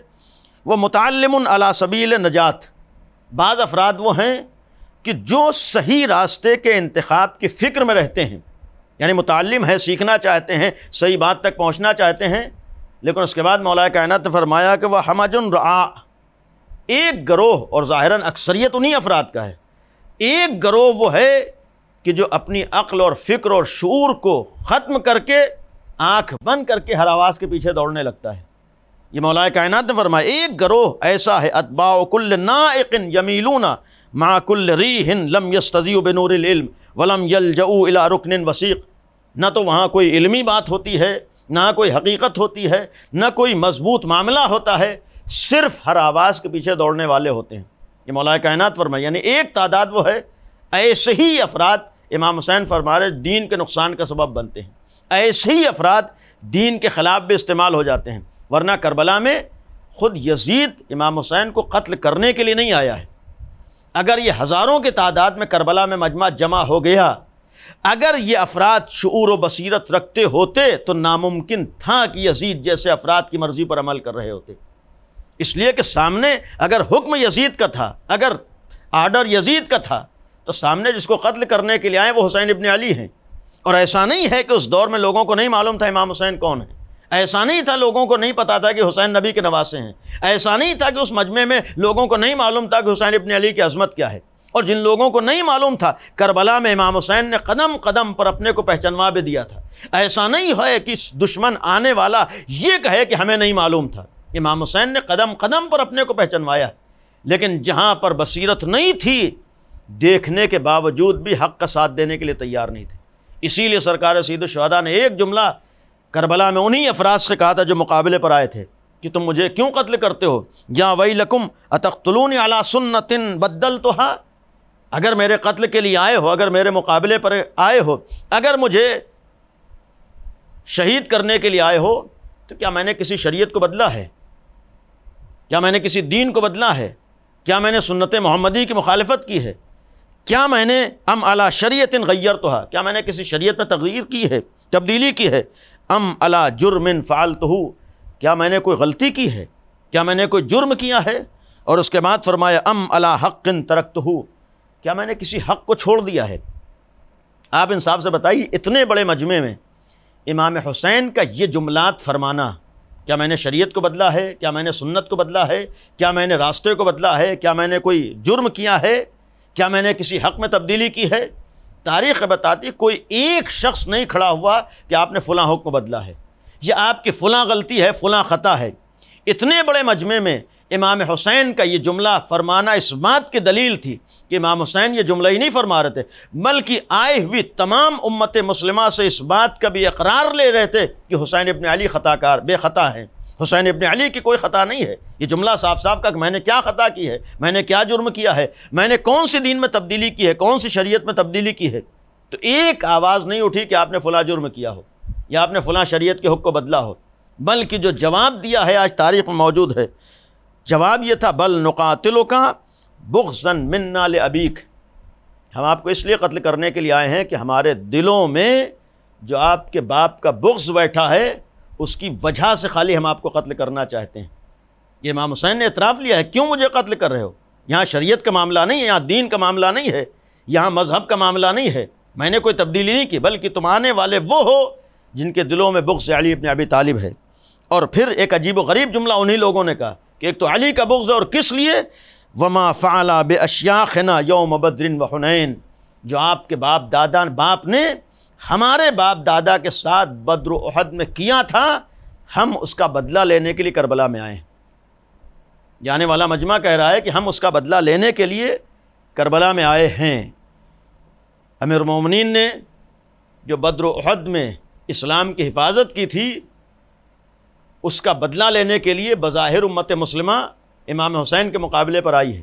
وہ متعلم علی سبیل نجات، بعض افراد وہ ہیں کہ جو صحیح راستے کے انتخاب کی فکر میں رہتے ہیں، یعنی متعلم ہے، سیکھنا چاہتے ہیں، صحیح بات تک پہنچنا چاہتے ہیں، لیکن اس کے بعد مولا کائنات نے فرمایا کہ وہ حمج رعا، ایک گروہ، اور ظاہراً اکثریت انہی افراد کا ہے، ایک گروہ وہ ہے کہ جو اپنی عقل اور فکر اور شعور کو ختم کر کے آنکھ بند کر کے ہر آواز کے پیچھے دوڑنے لگتا ہے۔ یہ مولا کائنات نے فرمایا ایک گروہ ایسا ہے، اتباع کل نائق یمیلون مع کل ریح لم یستضیؤ بنور العلم ولم یلجؤوا الی رکن وثیق، نہ تو وہاں کوئی علمی بات ہوتی ہے، نہ کوئی حقیقت ہوتی ہے، نہ کوئی مضبوط معاملہ ہوتا ہے، صرف ہر آواز کے پیچھے دوڑنے والے ہوتے ہیں۔ یہ مولا کائنات فرمایا یعنی ایک تعداد وہ ہے، ایسے ہی افراد امام حسین فرما رہے دین کے نقصان کا سبب بنتے ہیں، ایسے ہی افراد دین کے خلاف بھی استعمال ہو جاتے ہیں۔ ورنہ کربلا میں خود یزید امام حسین کو قتل کرنے کے لیے نہیں آیا ہے۔ اگر یہ ہزاروں کی تعداد میں کربلا میں مجمع جمع ہو گیا، اگر یہ افراد شعور و بصیرت رکھتے ہوتے تو ناممکن تھا کہ یزید جیسے افراد کی مرضی پر عمل کر رہے ہوتے، اس لیے کہ سامنے اگر حکم یزید کا تھا، اگر آرڈر یزید کا تھا، تو سامنے جس کو قتل کرنے کے لیے آئے وہ حسین ابن علی ہیں۔ اور ایسا نہیں ہے کہ اس دور میں لوگوں کو نہیں معلوم تھا امام حسین کون ہے، ایسا نہیں تھا لوگوں کو نہیں پتا تھا کہ حسین نبی کے نواسے ہیں، ایسا نہیں تھا کہ اس مجمع میں لوگوں کو نہیں معلوم تھا کہ حسین ابن علی کی عظمت کیا ہے۔ اور جن لوگوں کو نہیں معلوم تھا، کربلا میں امام حسین نے قدم قدم پر اپنے کو پہچانوا بھی دیا تھا۔ ایسا نہیں ہے کہ دشمن آنے والا یہ کہے کہ ہمیں نہیں معلوم تھا، امام حسین نے قدم قدم پر اپنے کو پہچانوایا، لیکن جہاں پر بصیرت نہیں تھی دیکھنے کے باوجود بھی حق کا ساتھ دینے کے لیے تیار نہیں تھے۔ اسی لیے سرکار سید الشہداء نے ایک جملہ کربلا میں انہی افراد سے کہا تھا جو مقابلے پر آئے تھے کہ تم مجھے کیوں قتل کرتے ہو، یا ویلکم اتقتلونی علی سنت بدلتھا، اگر میرے قتل کے لیے آئے ہو، اگر میرے مقابلے پر آئے ہو، اگر مجھے شہید کرنے کے لیے آئے ہو تو کیا میں نے کسی شریعت کو بدلا ہے؟ کیا میں نے کسی دین کو بدلا ہے؟ کیا میں نے سنت محمدی کی مخالفت کی ہے؟ کیا میں نے ام علی شریعت غیرتھا، کیا میں نے کسی شریعت میں تغییر کی ہے، تبدیلی کی ہے؟ ام علی جرم فعلتہ، کیا میں نے کوئی غلطی کی ہے، کیا میں نے کوئی جرم کیا ہے؟ اور اس کے بعد فرمایا ام علی حق ترکتہ، کیا میں نے کسی حق کو چھوڑ دیا ہے؟ آپ انصاف سے بتائیے، اتنے بڑے مجمع میں امام حسین کا یہ جملات فرمانا، کیا میں نے شریعت کو بدلا ہے؟ کیا میں نے سنت کو بدلا ہے؟ کیا میں نے راستے کو بدلا ہے؟ کیا میں نے کوئی جرم کیا ہے؟ کیا میں نے کسی حق میں تبدیلی کی ہے؟ تاریخ بتاتی کوئی ایک شخص نہیں کھڑا ہوا کہ آپ نے فلاں حکم بدلا ہے، یا آپ کی فلاں غلطی ہے، فلاں خطا ہے۔ اتنے بڑے مجمع میں امام حسین کا یہ جملہ فرمانا اس بات کی دلیل تھی کہ امام حسین یہ جملہ ہی نہیں فرما رہے تھے، بلکہ آئے ہوئی تمام امت مسلمہ سے اس بات کا بھی اقرار لے رہے تھے کہ حسین ابن علی خطا کار بے خطا ہیں، حسین ابن علی کی کوئی خطا نہیں ہے۔ یہ جملہ صاف صاف کا کہ میں نے کیا خطا کی ہے، میں نے کیا جرم کیا ہے، میں نے کون سی دین میں تبدیلی کی ہے، کون سی شریعت میں تبدیلی کی ہے۔ تو ایک آواز نہیں اٹھی کہ آپ نے فلاں جرم کیا ہو یا آپ نے فلاں شریعت کے حکم کو بدلا ہو، بلکہ جو جواب دیا ہے آج تاریخ میں موجود ہے، جواب یہ تھا بل نقاتلک بغضا منا لابیک، ہم آپ کو اس لیے قتل کرنے کے لیے آئے ہیں کہ ہمارے دلوں میں جو آپ کے باپ کا بغض بیٹھا ہے اس کی وجہ سے خالی ہم آپ کو قتل کرنا چاہتے ہیں۔ یہ امام حسین نے اعتراف لیا ہے، کیوں مجھے قتل کر رہے ہو؟ یہاں شریعت کا معاملہ نہیں ہے، یہاں دین کا معاملہ نہیں ہے، یہاں مذہب کا معاملہ نہیں ہے، میں نے کوئی تبدیلی نہیں کی، بلکہ تم آنے والے وہ ہو جن کے دلوں میں بغض علی ابن ابی طالب ہے۔ اور پھر ایک عجیب و غریب جملہ انہی لوگوں نے کہا کہ ایک تو علی کا بغض ہے، اور کس لیے؟ وما فعل باشیاخنا یوم بدر وحنین، جو آپ کے باپ نے ہمارے باپ دادا کے ساتھ بدر و احد میں کیا تھا، ہم اس کا بدلہ لینے کے لیے کربلا میں آئے ہیں۔ جانے والا مجمع کہہ رہا ہے کہ ہم اس کا بدلہ لینے کے لیے کربلا میں آئے ہیں۔ امیر المومنین نے جو بدر و احد میں اسلام کی حفاظت کی تھی، اس کا بدلہ لینے کے لیے بظاہر امت مسلمہ امام حسین کے مقابلے پر آئی ہے،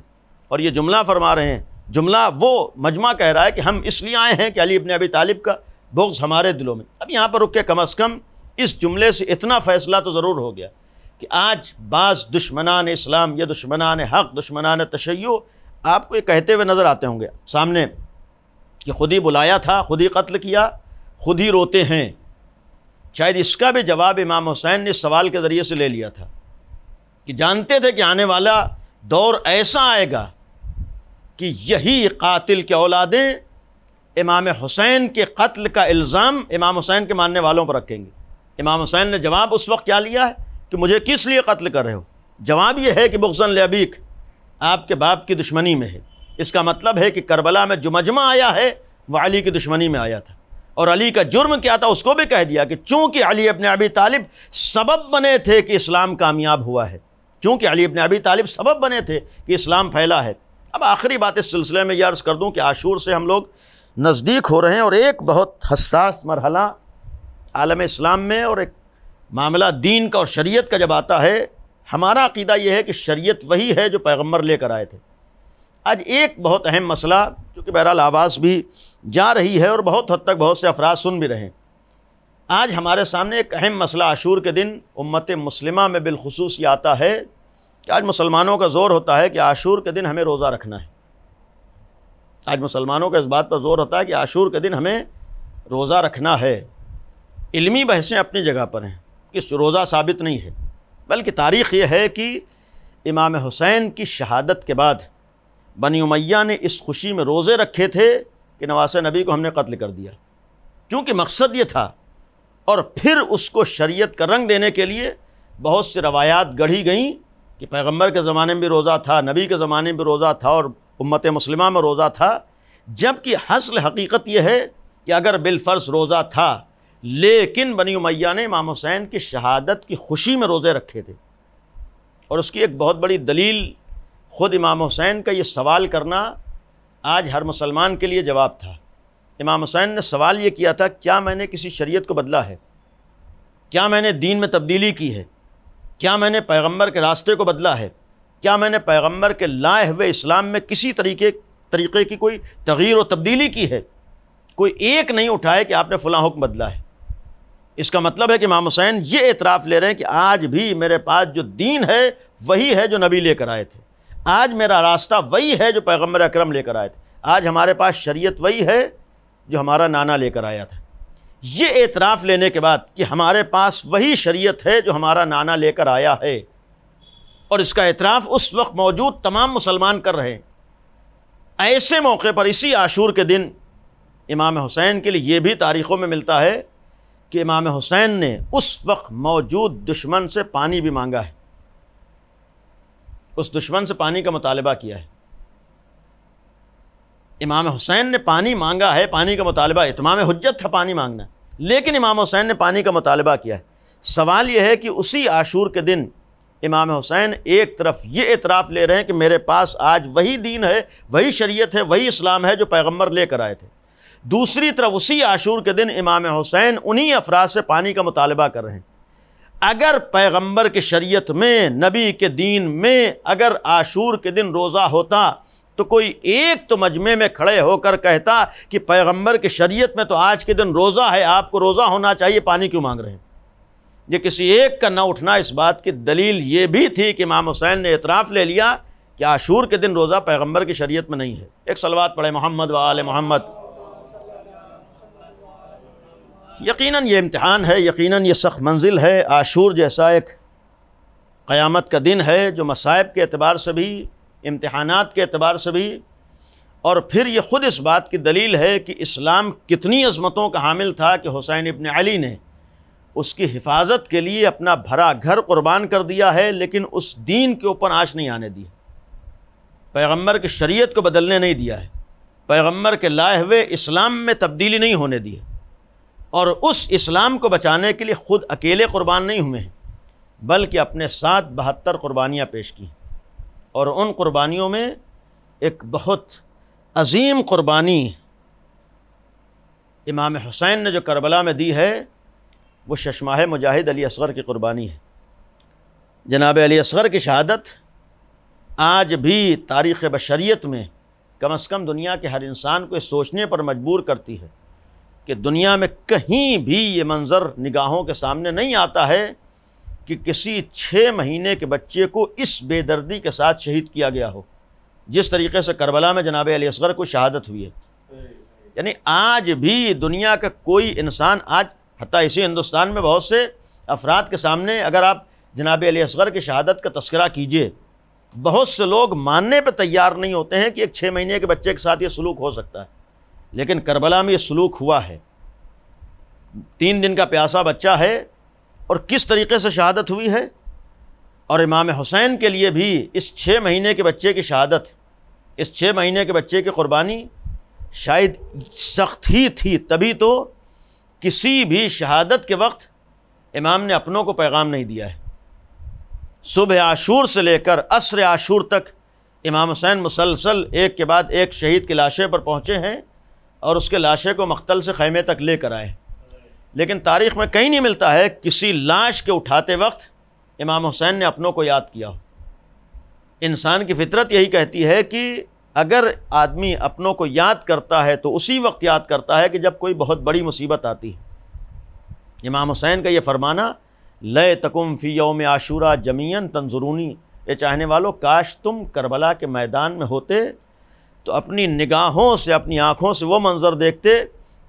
اور یہ جملہ فرما رہے ہیں۔ جملہ وہ مجمع کہہ رہا ہے کہ ہم اس لیے آئے ہیں کہ علی ابن ابی طالب کا بغض ہمارے دلوں میں۔ اب یہاں پر رک کے کم از کم اس جملے سے اتنا فیصلہ تو ضرور ہو گیا کہ آج بعض دشمنان اسلام یا دشمنان حق، دشمنان تشیع آپ کو یہ کہتے ہوئے نظر آتے ہوں گے سامنے کہ خود ہی بلایا تھا، خود ہی قتل کیا، خود ہی روتے ہیں۔ شاید اس کا بھی جواب امام حسین نے اس سوال کے ذریعے سے لے لیا تھا کہ جانتے تھے کہ آنے والا دور ایسا آئے گا کہ یہی قاتل کے اولادیں امام حسین کے قتل کا الزام امام حسین کے ماننے والوں پر رکھیں گے۔ امام حسین نے جواب اس وقت کیا لیا ہے کہ مجھے کس لیے قتل کر رہے ہو؟ جواب یہ ہے کہ بغضاً لابیک، آپ کے باپ کی دشمنی میں ہے۔ اس کا مطلب ہے کہ کربلا میں جو مجمع آیا ہے وہ علی کی دشمنی میں آیا تھا، اور علی کا جرم کیا تھا اس کو بھی کہہ دیا کہ چونکہ علی ابن ابی طالب سبب بنے تھے کہ اسلام کامیاب ہوا ہے، چونکہ علی ابن ابی طالب سبب بنے تھے کہ اسلام پھیلا ہے۔ اب آخری بات اس سلسلے میں یہ عرض کر دوں کہ عاشور سے ہم لوگ نزدیک ہو رہے ہیں، اور ایک بہت حساس مرحلہ عالم اسلام میں اور ایک معاملہ دین کا اور شریعت کا جب آتا ہے، ہمارا عقیدہ یہ ہے کہ شریعت وہی ہے جو پیغمبر لے کر آئے تھے۔ آج ایک بہت اہم مسئلہ چونکہ بہرحال آواز بھی جا رہی ہے اور بہت حد تک بہت سے افراد سن بھی رہے ہیں، آج ہمارے سامنے ایک اہم مسئلہ عاشور کے دن امت مسلمہ میں بالخصوص یہ آتا ہے کہ آج مسلمانوں کا زور ہوتا ہے کہ عاشور کے دن ہمیں روزہ رکھنا ہے۔ آج مسلمانوں کا اس بات پر زور ہوتا ہے کہ عاشور کے دن ہمیں روزہ رکھنا ہے۔ علمی بحثیں اپنی جگہ پر ہیں کہ روزہ ثابت نہیں ہے، بلکہ تاریخ یہ ہے کہ امام حسین کی شہادت کے بعد بنی امیہ نے اس خوشی میں روزے رکھے تھے کہ نواسہ نبی کو ہم نے قتل کر دیا، کیونکہ مقصد یہ تھا۔ اور پھر اس کو شریعت کا رنگ دینے کے لیے بہت سی روایات گڑھی گئیں کہ پیغمبر کے زمانے میں بھی روزہ تھا، نبی کے زمانے میں بھی روزہ تھا، اور امت مسلمہ میں روزہ تھا، جبکہ اصل حقیقت یہ ہے کہ اگر بالفرض روزہ تھا لیکن بنی امیہ نے امام حسین کی شہادت کی خوشی میں روزے رکھے تھے۔ اور اس کی ایک بہت بڑی دلیل خود امام حسین کا یہ سوال کرنا آج ہر مسلمان کے لیے جواب تھا۔ امام حسین نے سوال یہ کیا تھا، کیا میں نے کسی شریعت کو بدلا ہے؟ کیا میں نے دین میں تبدیلی کی ہے؟ کیا میں نے پیغمبر کے راستے کو بدلا ہے؟ کیا میں نے پیغمبر کے لائے ہوئے اسلام میں کسی طریقے کی کوئی تغییر و تبدیلی کی ہے؟ کوئی ایک نہیں اٹھائے کہ آپ نے فلاں حکم بدلا ہے۔ اس کا مطلب ہے کہ امام حسین یہ اعتراف لے رہے ہیں کہ آج بھی میرے پاس جو دین ہے وہی ہے جو نبی لے کر آئے تھے، آج میرا راستہ وہی ہے جو پیغمبر اکرم لے کر آئے تھے، آج ہمارے پاس شریعت وہی ہے جو ہمارا نانا لے کر آیا تھا۔ یہ اعتراف لینے کے بعد کہ ہمارے پاس وہی شریعت ہے جو ہمارا نانا لے کر آیا ہے، اور اس کا اعتراف اس وقت موجود تمام مسلمان کر رہے ہیں، ایسے موقع پر اسی عاشور کے دن امام حسین کے لیے یہ بھی تاریخوں میں ملتا ہے کہ امام حسین نے اس وقت موجود دشمن سے پانی بھی مانگا ہے، اس دشمن سے پانی کا مطالبہ کیا ہے۔ امام حسین نے پانی مانگا ہے، پانی کا مطالبہ، اتمام حجت تھا پانی مانگنا، لیکن امام حسین نے پانی کا مطالبہ کیا ہے۔ سوال یہ ہے کہ اسی عاشور کے دن امام حسین ایک طرف یہ اعتراف لے رہے ہیں کہ میرے پاس آج وہی دین ہے، وہی شریعت ہے، وہی اسلام ہے جو پیغمبر لے کر آئے تھے، دوسری طرف اسی عاشور کے دن امام حسین انہی افراد سے پانی کا مطالبہ کر رہے ہیں۔ اگر پیغمبر کی شریعت میں، نبی کے دین میں اگر عاشور کے دن روزہ ہوتا تو کوئی ایک تو مجمع میں کھڑے ہو کر کہتا کہ پیغمبر کی شریعت میں تو آج کے دن روزہ ہے، آپ کو روزہ ہونا چاہیے، پانی کیوں مانگ رہے ہیں؟ یہ کسی ایک کا نہ اٹھنا اس بات کی دلیل یہ بھی تھی کہ امام حسین نے اعتراف لے لیا کہ عاشور کے دن روزہ پیغمبر کی شریعت میں نہیں ہے۔ ایک صلوات پڑھے محمد و آل محمد۔ یقیناً یہ امتحان ہے، یقیناً یہ سخت منزل ہے۔ عاشور جیسا ایک قیامت کا دن ہے جو مصائب کے اعتبار سے بھی، امتحانات کے اعتبار سے بھی، اور پھر یہ خود اس بات کی دلیل ہے کہ اسلام کتنی عظمتوں کا حامل تھا کہ حسین ابن علی نے اس کی حفاظت کے لیے اپنا بھرا گھر قربان کر دیا ہے، لیکن اس دین کے اوپر آنچ نہیں آنے دی، پیغمبر کی شریعت کو بدلنے نہیں دیا ہے، پیغمبر کے لائے ہوئے اسلام میں تبدیلی نہیں ہونے دی ہے، اور اس اسلام کو بچانے کے لیے خود اکیلے قربان نہیں ہوئے ہیں بلکہ اپنے ساتھ 72 قربانیاں پیش کی، اور ان قربانیوں میں ایک بہت عظیم قربانی امام حسین نے جو کربلا میں دی ہے وہ ششماہ مجاہد علی اصغر کی قربانی ہے۔ جناب علی اصغر کی شہادت آج بھی تاریخ بشریت میں کم از کم دنیا کے ہر انسان کو اس سوچنے پر مجبور کرتی ہے کہ دنیا میں کہیں بھی یہ منظر نگاہوں کے سامنے نہیں آتا ہے کہ کسی 6 مہینے کے بچے کو اس بے دردی کے ساتھ شہید کیا گیا ہو جس طریقے سے کربلا میں جناب علی اصغر کو شہادت ہوئی ہے۔ یعنی آج بھی دنیا کا کوئی انسان، آج حتیٰ اسی ہندوستان میں بہت سے افراد کے سامنے اگر آپ جناب علی اصغر کی شہادت کا تذکرہ کیجئے، بہت سے لوگ ماننے پہ تیار نہیں ہوتے ہیں کہ ایک 6 مہینے کے بچے کے ساتھ یہ سلوک ہو سکتا ہے، لیکن کربلا میں یہ سلوک ہوا ہے۔ 3 دن کا پیاسا بچہ ہے اور کس طریقے سے شہادت ہوئی ہے، اور امام حسین کے لیے بھی اس 6 مہینے کے بچے کی شہادت، اس 6 مہینے کے بچے کی قربانی شاید سخت ہی تھی، تبھی تو کسی بھی شہادت کے وقت امام نے اپنوں کو پیغام نہیں دیا ہے۔ صبح عاشور سے لے کر عصر عاشور تک امام حسین مسلسل ایک کے بعد ایک شہید کی لاشیں پر پہنچے ہیں اور اس کے لاشیں کو مقتل سے خیمے تک لے کر آئے، لیکن تاریخ میں کہیں نہیں ملتا ہے کسی لاش کے اٹھاتے وقت امام حسین نے اپنوں کو یاد کیا ہو۔ انسان کی فطرت یہی کہتی ہے کہ اگر آدمی اپنوں کو یاد کرتا ہے تو اسی وقت یاد کرتا ہے کہ جب کوئی بہت بڑی مصیبت آتی ہے۔ امام حسین کا یہ فرمانا لَیتَکُم فی یوم عاشورا جمیعاً تنظرونی، یہ چاہنے والوں کاش تم کربلا کے میدان میں ہوتے تو اپنی نگاہوں سے، اپنی آنکھوں سے وہ منظر دیکھتے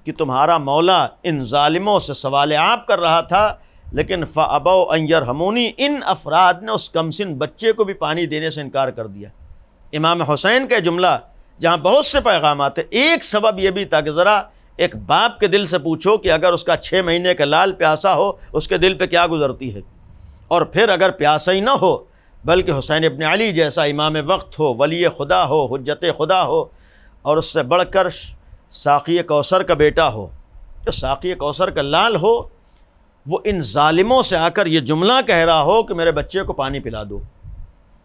کہ تمہارا مولا ان ظالموں سے سوال عاب کر رہا تھا، لیکن فَأَبَوْا أَن يَرْحَمُونِی، ان افراد نے اس کمسن بچے کو بھی پانی دینے سے انکار کر دیا۔ امام حسین کا جملہ جہاں بہت سے پیغامات ہیں، ایک سبب یہ بھی تھا کہ ذرا ایک باپ کے دل سے پوچھو کہ اگر اس کا 6 مہینے کا لال پیاسا ہو اس کے دل پہ کیا گزرتی ہے، اور پھر اگر پیاسا ہی نہ ہو بلکہ حسین ابن علی جیسا امام وقت ہو، ولی خدا ہو، حجت خدا ہو، اور اس سے بڑھ کر ساقی کوثر کا بیٹا ہو، جو ساقی کوثر کا لال ہو، وہ ان ظالموں سے آ کر یہ جملہ کہہ رہا ہو کہ میرے بچے کو پانی پلا دو۔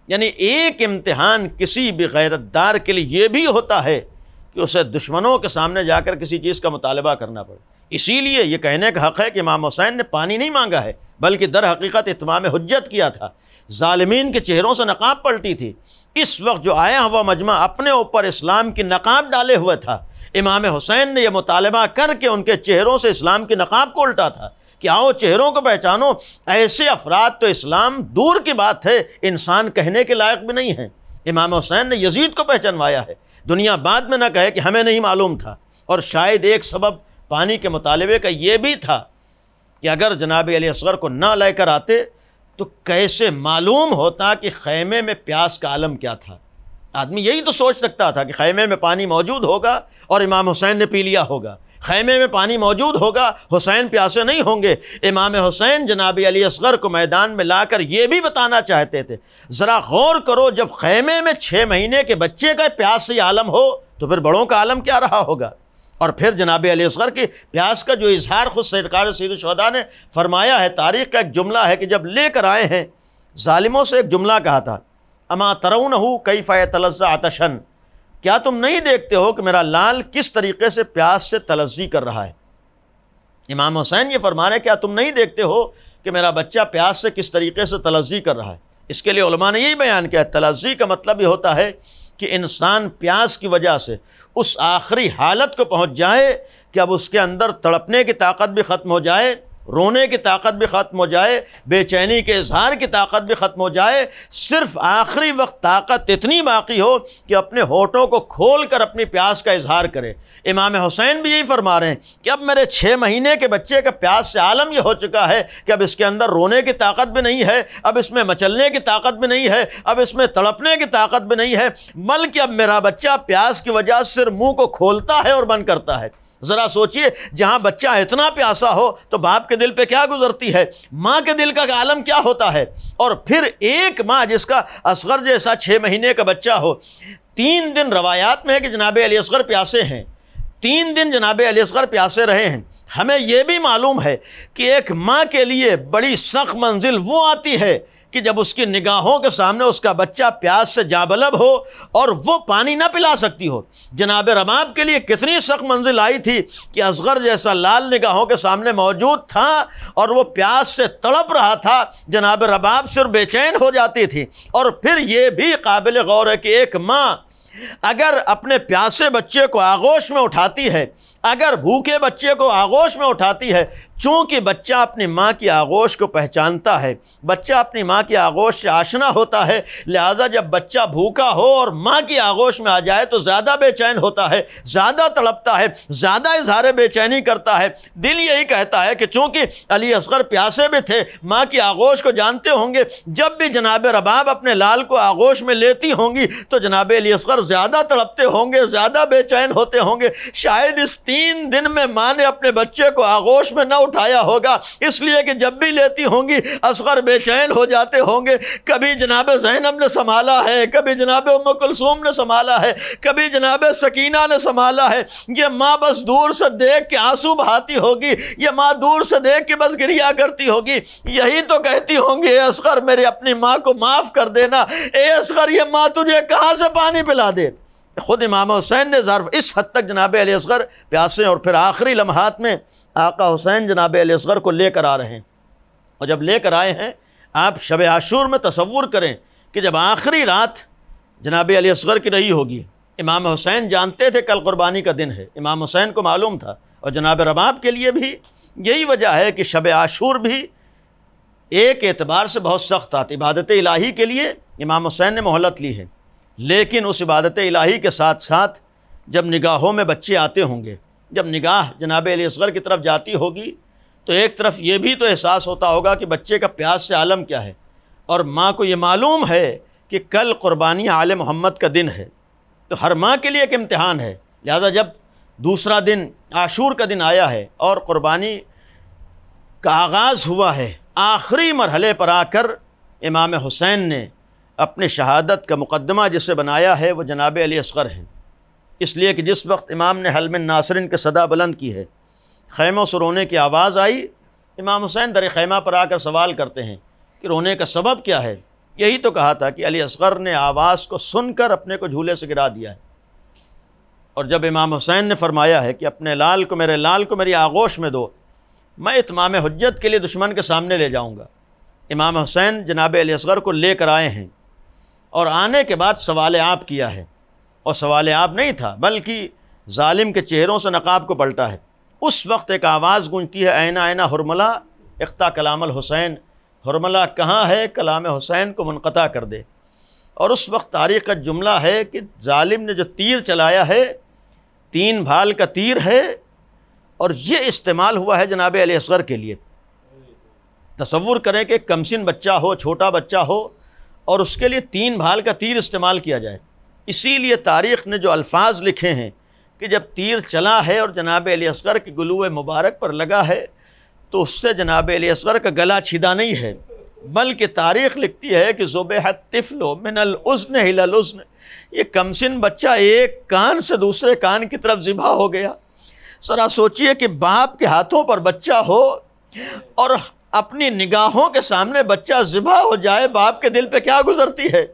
یعنی ایک امتحان کسی بھی غیرت دار کے لیے یہ بھی ہوتا ہے کہ اسے دشمنوں کے سامنے جا کر کسی چیز کا مطالبہ کرنا پڑے۔ اسی لیے یہ کہنے کا حق ہے کہ امام حسین نے پانی نہیں مانگا ہے بلکہ در حقیقت اتمام حجت کیا تھا۔ ظالمین کے چہروں سے نقاب پلٹی تھی، اس وقت جو آیا ہوا مجمع اپنے اوپر اسلام کی نقاب ڈالے ہوئے تھا، امام حسین نے یہ مطالبہ کر کے ان کے چہروں سے اسلام کی نقاب کو الٹا تھا کہ آؤ چہروں کو پہچانو، ایسے افراد تو اسلام دور کی بات ہے انسان کہنے کے لائق بھی نہیں ہے۔ امام حسین نے یزید کو پہچانوایا ہے، دنیا بعد میں نہ کہے کہ ہمیں نہیں معلوم تھا۔ اور شاید ایک سبب پانی کے مطالبے کا یہ بھی تھا کہ اگر جناب علی اصغر کو نہ لے کر آتے تو کیسے معلوم ہوتا کہ خیمے میں پیاس کا عالم کیا تھا۔ آدمی یہی تو سوچ سکتا تھا کہ خیمے میں پانی موجود ہوگا اور امام حسین نے پی لیا ہوگا، خیمے میں پانی موجود ہوگا، حسین پیاسے نہیں ہوں گے۔ امام حسین جناب علی اصغر کو میدان میں لا کر یہ بھی بتانا چاہتے تھے، ذرا غور کرو، جب خیمے میں 6 مہینے کے بچے کا پیاس سے عالم ہو تو پھر بڑوں کا عالم کیا رہا ہوگا۔ اور پھر جناب علی اصغر کی پیاس کا جو اظہار خود سرکار سید الشہداء نے فرمایا ہے، تاریخ کا ایک جملہ ہے کہ جب لے کر آئے ہیں ظالموں سے ایک جملہ کہا تھا، اما ترونہ کیف یتلظی عطشا، کیا تم نہیں دیکھتے ہو کہ میرا لال کس طریقے سے پیاس سے تلظی کر رہا ہے۔ امام حسین یہ فرما رہے ہیں کیا تم نہیں دیکھتے ہو کہ میرا بچہ پیاس سے کس طریقے سے تلظی کر رہا ہے۔ اس کے لیے علماء نے یہی بیان کیا ہے، تلظی کا مطلب یہ ہوتا ہے کہ انسان پیاس کی وجہ سے اس آخری حالت کو پہنچ جائے کہ اب اس کے اندر تڑپنے کی طاقت بھی ختم ہو جائے، رونے کی طاقت بھی ختم ہو جائے، بے چینی کے اظہار کی طاقت بھی ختم ہو جائے، صرف آخری وقت طاقت اتنی باقی ہو کہ اپنے ہونٹوں کو کھول کر اپنی پیاس کا اظہار کرے۔ امام حسین بھی یہی فرما رہے ہیں کہ اب میرے 6 مہینے کے بچے کا پیاس سے عالم یہ ہو چکا ہے کہ اب اس کے اندر رونے کی طاقت بھی نہیں ہے، اب اس میں مچلنے کی طاقت بھی نہیں ہے، اب اس میں تڑپنے کی طاقت بھی نہیں ہے، بلکہ اب میرا بچہ پیاس کی وجہ سے صرف منہ کو کھولتا ہے اور بند کرتا ہے۔ ذرا سوچئے، جہاں بچہ اتنا پیاسا ہو تو باپ کے دل پہ کیا گزرتی ہے، ماں کے دل کا عالم کیا ہوتا ہے۔ اور پھر ایک ماں جس کا اصغر جیسا 6 مہینے کا بچہ ہو، 3 دن روایات میں ہے کہ جناب علی اصغر پیاسے ہیں، 3 دن جناب علی اصغر پیاسے رہے ہیں۔ ہمیں یہ بھی معلوم ہے کہ ایک ماں کے لیے بڑی سخت منزل وہ آتی ہے کہ جب اس کی نگاہوں کے سامنے اس کا بچہ پیاس سے جانبلب ہو اور وہ پانی نہ پلا سکتی ہو۔ جناب رباب کے لیے کتنی سخت منزل آئی تھی کہ اصغر جیسا لال نگاہوں کے سامنے موجود تھا اور وہ پیاس سے تڑپ رہا تھا، جناب رباب صرف بے چین ہو جاتی تھی۔ اور پھر یہ بھی قابل غور ہے کہ ایک ماں اگر اپنے پیاسے بچے کو آغوش میں اٹھاتی ہے، اگر بھوکے بچے کو آغوش میں اٹھاتی ہے، چونکہ بچہ اپنی ماں کی آغوش کو پہچانتا ہے، بچہ اپنی ماں کی آغوش سے آشنا ہوتا ہے، لہذا جب بچہ بھوکا ہو اور ماں کی آغوش میں آ جائے تو زیادہ بے چین ہوتا ہے، زیادہ تڑپتا ہے، زیادہ اظہار بے چینی کرتا ہے۔ دل یہی کہتا ہے کہ چونکہ علی اصغر پیاسے بھی تھے، ماں کی آغوش کو جانتے ہوں گے، جب بھی جناب رباب اپنے لال کو آغوش میں لیتی ہوں گی تو جناب علی اصغر زیادہ تڑپتے ہوں گے، زیادہ بے چین ہوتے ہوں گے۔ شاید اس 3 دن میں ماں نے اپنے بچے کو آغوش میں نہ اٹھایا ہوگا، اس لیے کہ جب بھی لیتی ہوں گی اصغر بے چین ہو جاتے ہوں گے۔ کبھی جناب زینب نے سنبھالا ہے، کبھی جناب ام کلثوم نے سنبھالا ہے، کبھی جناب سکینہ نے سنبھالا ہے۔ یہ ماں بس دور سے دیکھ کے آنسو بہاتی ہوگی، یہ ماں دور سے دیکھ کے بس گریا کرتی ہوگی، یہی تو کہتی ہوں گی اے اصغر میری اپنی ماں کو معاف کر دینا، اے اصغر یہ ماں تجھے کہاں سے پانی پلا دے۔ خود امام حسین نے ظرف اس حد تک جناب علی اصغر پیاسے، اور پھر آخری لمحات میں آقا حسین جناب علی اصغر کو لے کر آ رہے ہیں۔ اور جب لے کر آئے ہیں، آپ شب عاشور میں تصور کریں کہ جب آخری رات جناب علی اصغر کی رہی ہوگی، امام حسین جانتے تھے کل قربانی کا دن ہے، امام حسین کو معلوم تھا، اور جناب رباب کے لیے بھی یہی وجہ ہے کہ شب عاشور بھی ایک اعتبار سے بہت سخت آتی، عبادت الہی کے لیے امام حسین نے مہلت لی ہے، لیکن اس عبادت الہی کے ساتھ ساتھ جب نگاہوں میں بچے آتے ہوں گے، جب نگاہ جناب علی اصغر کی طرف جاتی ہوگی تو ایک طرف یہ بھی تو احساس ہوتا ہوگا کہ بچے کا پیاس سے عالم کیا ہے، اور ماں کو یہ معلوم ہے کہ کل قربانی آل محمد کا دن ہے، تو ہر ماں کے لیے ایک امتحان ہے۔ لہذا جب دوسرا دن عاشور کا دن آیا ہے اور قربانی کا آغاز ہوا ہے، آخری مرحلے پر آ کر امام حسین نے اپنے شہادت کا مقدمہ جسے بنایا ہے وہ جناب علی اصغر ہیں، اس لیے کہ جس وقت امام نے حل من ناصرین کے صدا بلند کی ہے، خیموں سے رونے کی آواز آئی، امام حسین در خیمہ پر آ کر سوال کرتے ہیں کہ رونے کا سبب کیا ہے۔ یہی تو کہا تھا کہ علی اصغر نے آواز کو سن کر اپنے کو جھولے سے گرا دیا ہے، اور جب امام حسین نے فرمایا ہے کہ اپنے لال کو، میرے لال کو میری آغوش میں دو، میں اتمام حجت کے لیے دشمن کے سامنے لے جاؤں گا۔ امام حسین جناب علی اصغر کو لے کر آئے ہیں، اور آنے کے بعد سوال آپ کیا ہے، اور سوال آپ نہیں تھا بلکہ ظالم کے چہروں سے نقاب کو پلٹا ہے۔ اس وقت ایک آواز گونجتی ہے، اینا اینا حرملہ اقطع کلام الحسین، حرملہ کہاں ہے، کلام حسین کو منقطع کر دے۔ اور اس وقت تاریخ کا جملہ ہے کہ ظالم نے جو تیر چلایا ہے 3 بھال کا تیر ہے، اور یہ استعمال ہوا ہے جناب علی اصغر کے لیے۔ تصور کریں کہ ایک کمسن بچہ ہو، چھوٹا بچہ ہو، اور اس کے لیے 3 بھال کا تیر استعمال کیا جائے۔ اسی لیے تاریخ نے جو الفاظ لکھے ہیں کہ جب تیر چلا ہے اور جناب علی اصغر کے گلو مبارک پر لگا ہے تو اس سے جناب علی اصغر کا گلا چھیدا نہیں ہے، بلکہ تاریخ لکھتی ہے کہ ذبح الطفل من الاذن الى الاذن، یہ کمسن بچہ ایک کان سے دوسرے کان کی طرف ذبح ہو گیا۔ ذرا سوچئے کہ باپ کے ہاتھوں پر بچہ ہو اور اپنی نگاہوں کے سامنے بچہ ذبح ہو جائے، باپ کے دل پہ کیا گزرتی ہے؟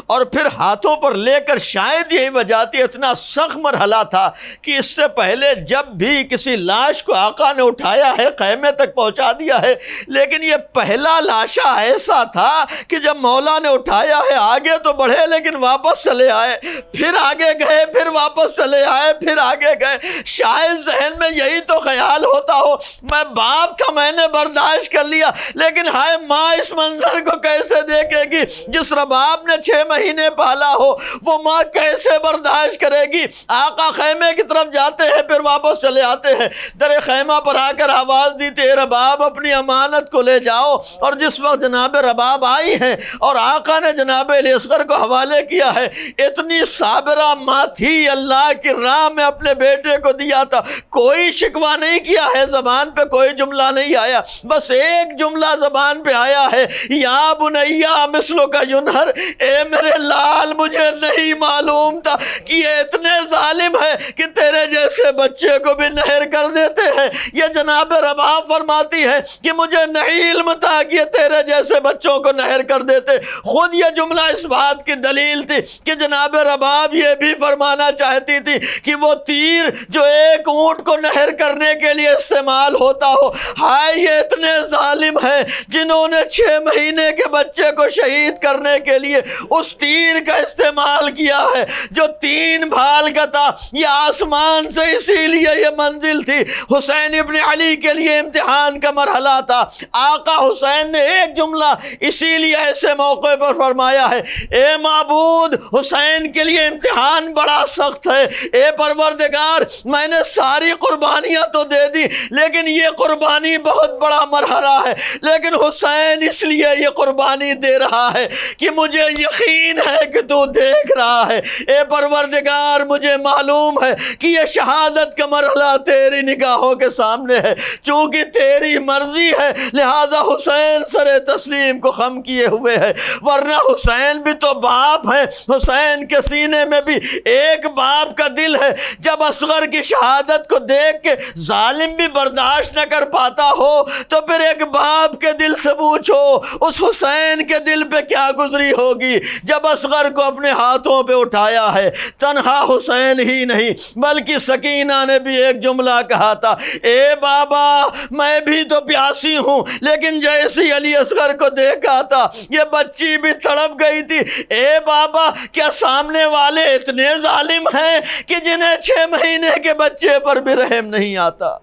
اور پھر ہاتھوں پر لے کر شاید یہی وجہ تھی، اتنا سخت مرحلہ تھا کہ اس سے پہلے جب بھی کسی لاش کو آقا نے اٹھایا ہے خیمے تک پہنچا دیا ہے، لیکن یہ پہلا لاشا ایسا تھا کہ جب مولا نے اٹھایا ہے آگے تو بڑھے لیکن واپس چلے آئے، پھر آگے گئے، پھر واپس چلے آئے، پھر آگے گئے۔ شاید ذہن میں یہی تو خیال ہوتا ہو، میں باپ کا میں نے برداشت کر لیا، لیکن ہائے ماں اس منظر کو کیسے دیکھے گی؟ جس رباب نے 6 مہینے پالا ہو وہ ماں کیسے برداشت کرے گی؟ آقا خیمے کی طرف جاتے ہیں پھر واپس چلے آتے ہیں، در خیمہ پر آ کر آواز دی تھی، اے رباب اپنی امانت کو لے جاؤ۔ اور جس وقت جناب رباب آئی ہیں اور آقا نے جناب علی اصغر کو حوالے کیا ہے، اتنی صابرہ ماں تھی، اللہ کی راہ میں اپنے بیٹے کو دیا تھا، کوئی شکوہ نہیں کیا ہے، زبان پہ کوئی جملہ نہیں آیا، بس ایک جملہ زبان پہ آیا ہے، یا بنیا مثلو کا ینہر، اے میرے لال مجھے نہیں معلوم تھا کہ یہ اتنے ظالم ہے کہ تیرے جیسے بچے کو بھی نہر کر دیتے ہیں۔ یہ جناب رباب فرماتی ہے کہ مجھے نہیں علم تھا کہ یہ تیرے جیسے بچوں کو نہر کر دیتے۔ خود یہ جملہ اس بات کی دلیل تھی کہ جناب رباب یہ بھی فرمانا چاہتی تھی کہ وہ تیر جو ایک اونٹ کو نہر کرنے کے لیے استعمال ہوتا ہو، ہائے یہ اتنے ظالم ہیں جنہوں نے 6 مہینے کے بچے کو شہید کرنے کے لیے اس تیر کا استعمال کیا ہے جو 3 بھال کا تھا۔ یہ آسمان سے اسی لیے یہ منزل تھی، حسین ابن علی کے لیے امتحان کا مرحلہ تھا۔ آقا حسین نے ایک جملہ اسی لیے ایسے موقع پر فرمایا ہے، اے معبود حسین کے لیے امتحان بڑا سخت ہے، اے پروردگار میں نے ساری قربانیاں تو دے دی لیکن یہ قربانی بہت بڑا مرحلہ ہے، لیکن حسین اس لیے یہ قربانی دے رہا ہے کہ مجھے یقین ہے کہ تو دیکھ رہا ہے۔ اے پروردگار مجھے معلوم ہے کہ یہ شہادت کا مرحلہ تیری نگاہوں کے سامنے ہے، چونکہ تیری مرضی ہے لہذا حسین سر تسلیم کو خم کیے ہوئے ہے، ورنہ حسین بھی تو باپ ہے، حسین کے سینے میں بھی ایک باپ کا دل ہے۔ جب اصغر کی شہادت کو دیکھ کے ظالم بھی برداشت نہ کر پاتا ہو تو پھر ایک باپ کے دل سے پوچھو اس حسین کے دل پہ کیا گزری ہوگی جب اصغر کو اپنے ہاتھوں پہ اٹھایا ہے۔ تنہا حسین ہی نہیں بلکہ سکینہ نے بھی ایک جملہ کہا تھا، اے بابا میں بھی تو پیاسی ہوں، لیکن جیسی علی اصغر کو دیکھا تھا یہ بچی بھی تڑپ گئی تھی۔ اے بابا کیا سامنے والے اتنے ظالم ہیں کہ جنہیں 6 مہینے کے بچے پر بھی رحم نہیں آتا؟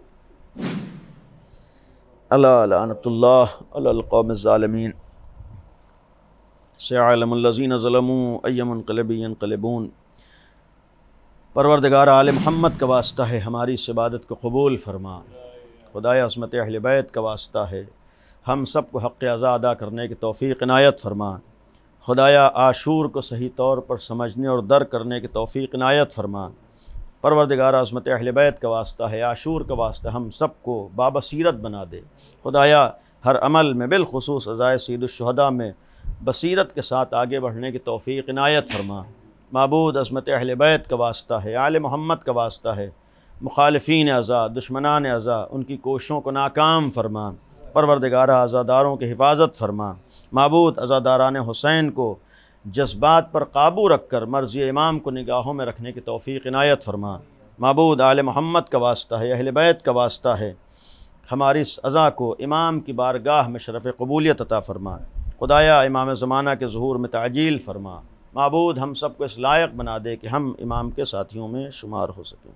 اللہ لعنت اللہ علی القوم الظالمین، سيعلم الذين ظلموا أي منقلب ينقلبون۔ پروردگار آل محمد کا واسطہ ہے ہماری اس عبادت کو قبول فرما، خدایا عصمت اہل بیت کا واسطہ ہے ہم سب کو حق ادا ادا کرنے کی توفیق عنایت فرما، خدایا عاشور کو صحیح طور پر سمجھنے اور درک کرنے کی توفیق عنایت فرما۔ پروردگار عظمت اہل بیت کا واسطہ ہے عاشور کا واسطہ ہم سب کو بابصیرت بنا دے، خدایا ہر عمل میں بالخصوص عزائے سید الشہداء میں بصیرت کے ساتھ آگے بڑھنے کی توفیق عنایت فرما۔ معبود عظمت اہل بیت کا واسطہ ہے، آل محمد کا واسطہ ہے، مخالفین ازا دشمنان ازا ان کی کوششوں کو ناکام فرما، پروردگار عزاداروں کی حفاظت فرما۔ معبود عزاداران حسین کو جذبات پر قابو رکھ کر مرضی امام کو نگاہوں میں رکھنے کی توفیق عنایت فرما۔ معبود آل محمد کا واسطہ ہے، اہل بیت کا واسطہ ہے، ہماری اس عزا کو امام کی بارگاہ میں شرف قبولیت عطا فرما، خدایا امام زمانہ کے ظہور میں تعجیل فرما۔ معبود ہم سب کو اس لائق بنا دے کہ ہم امام کے ساتھیوں میں شمار ہو سکیں۔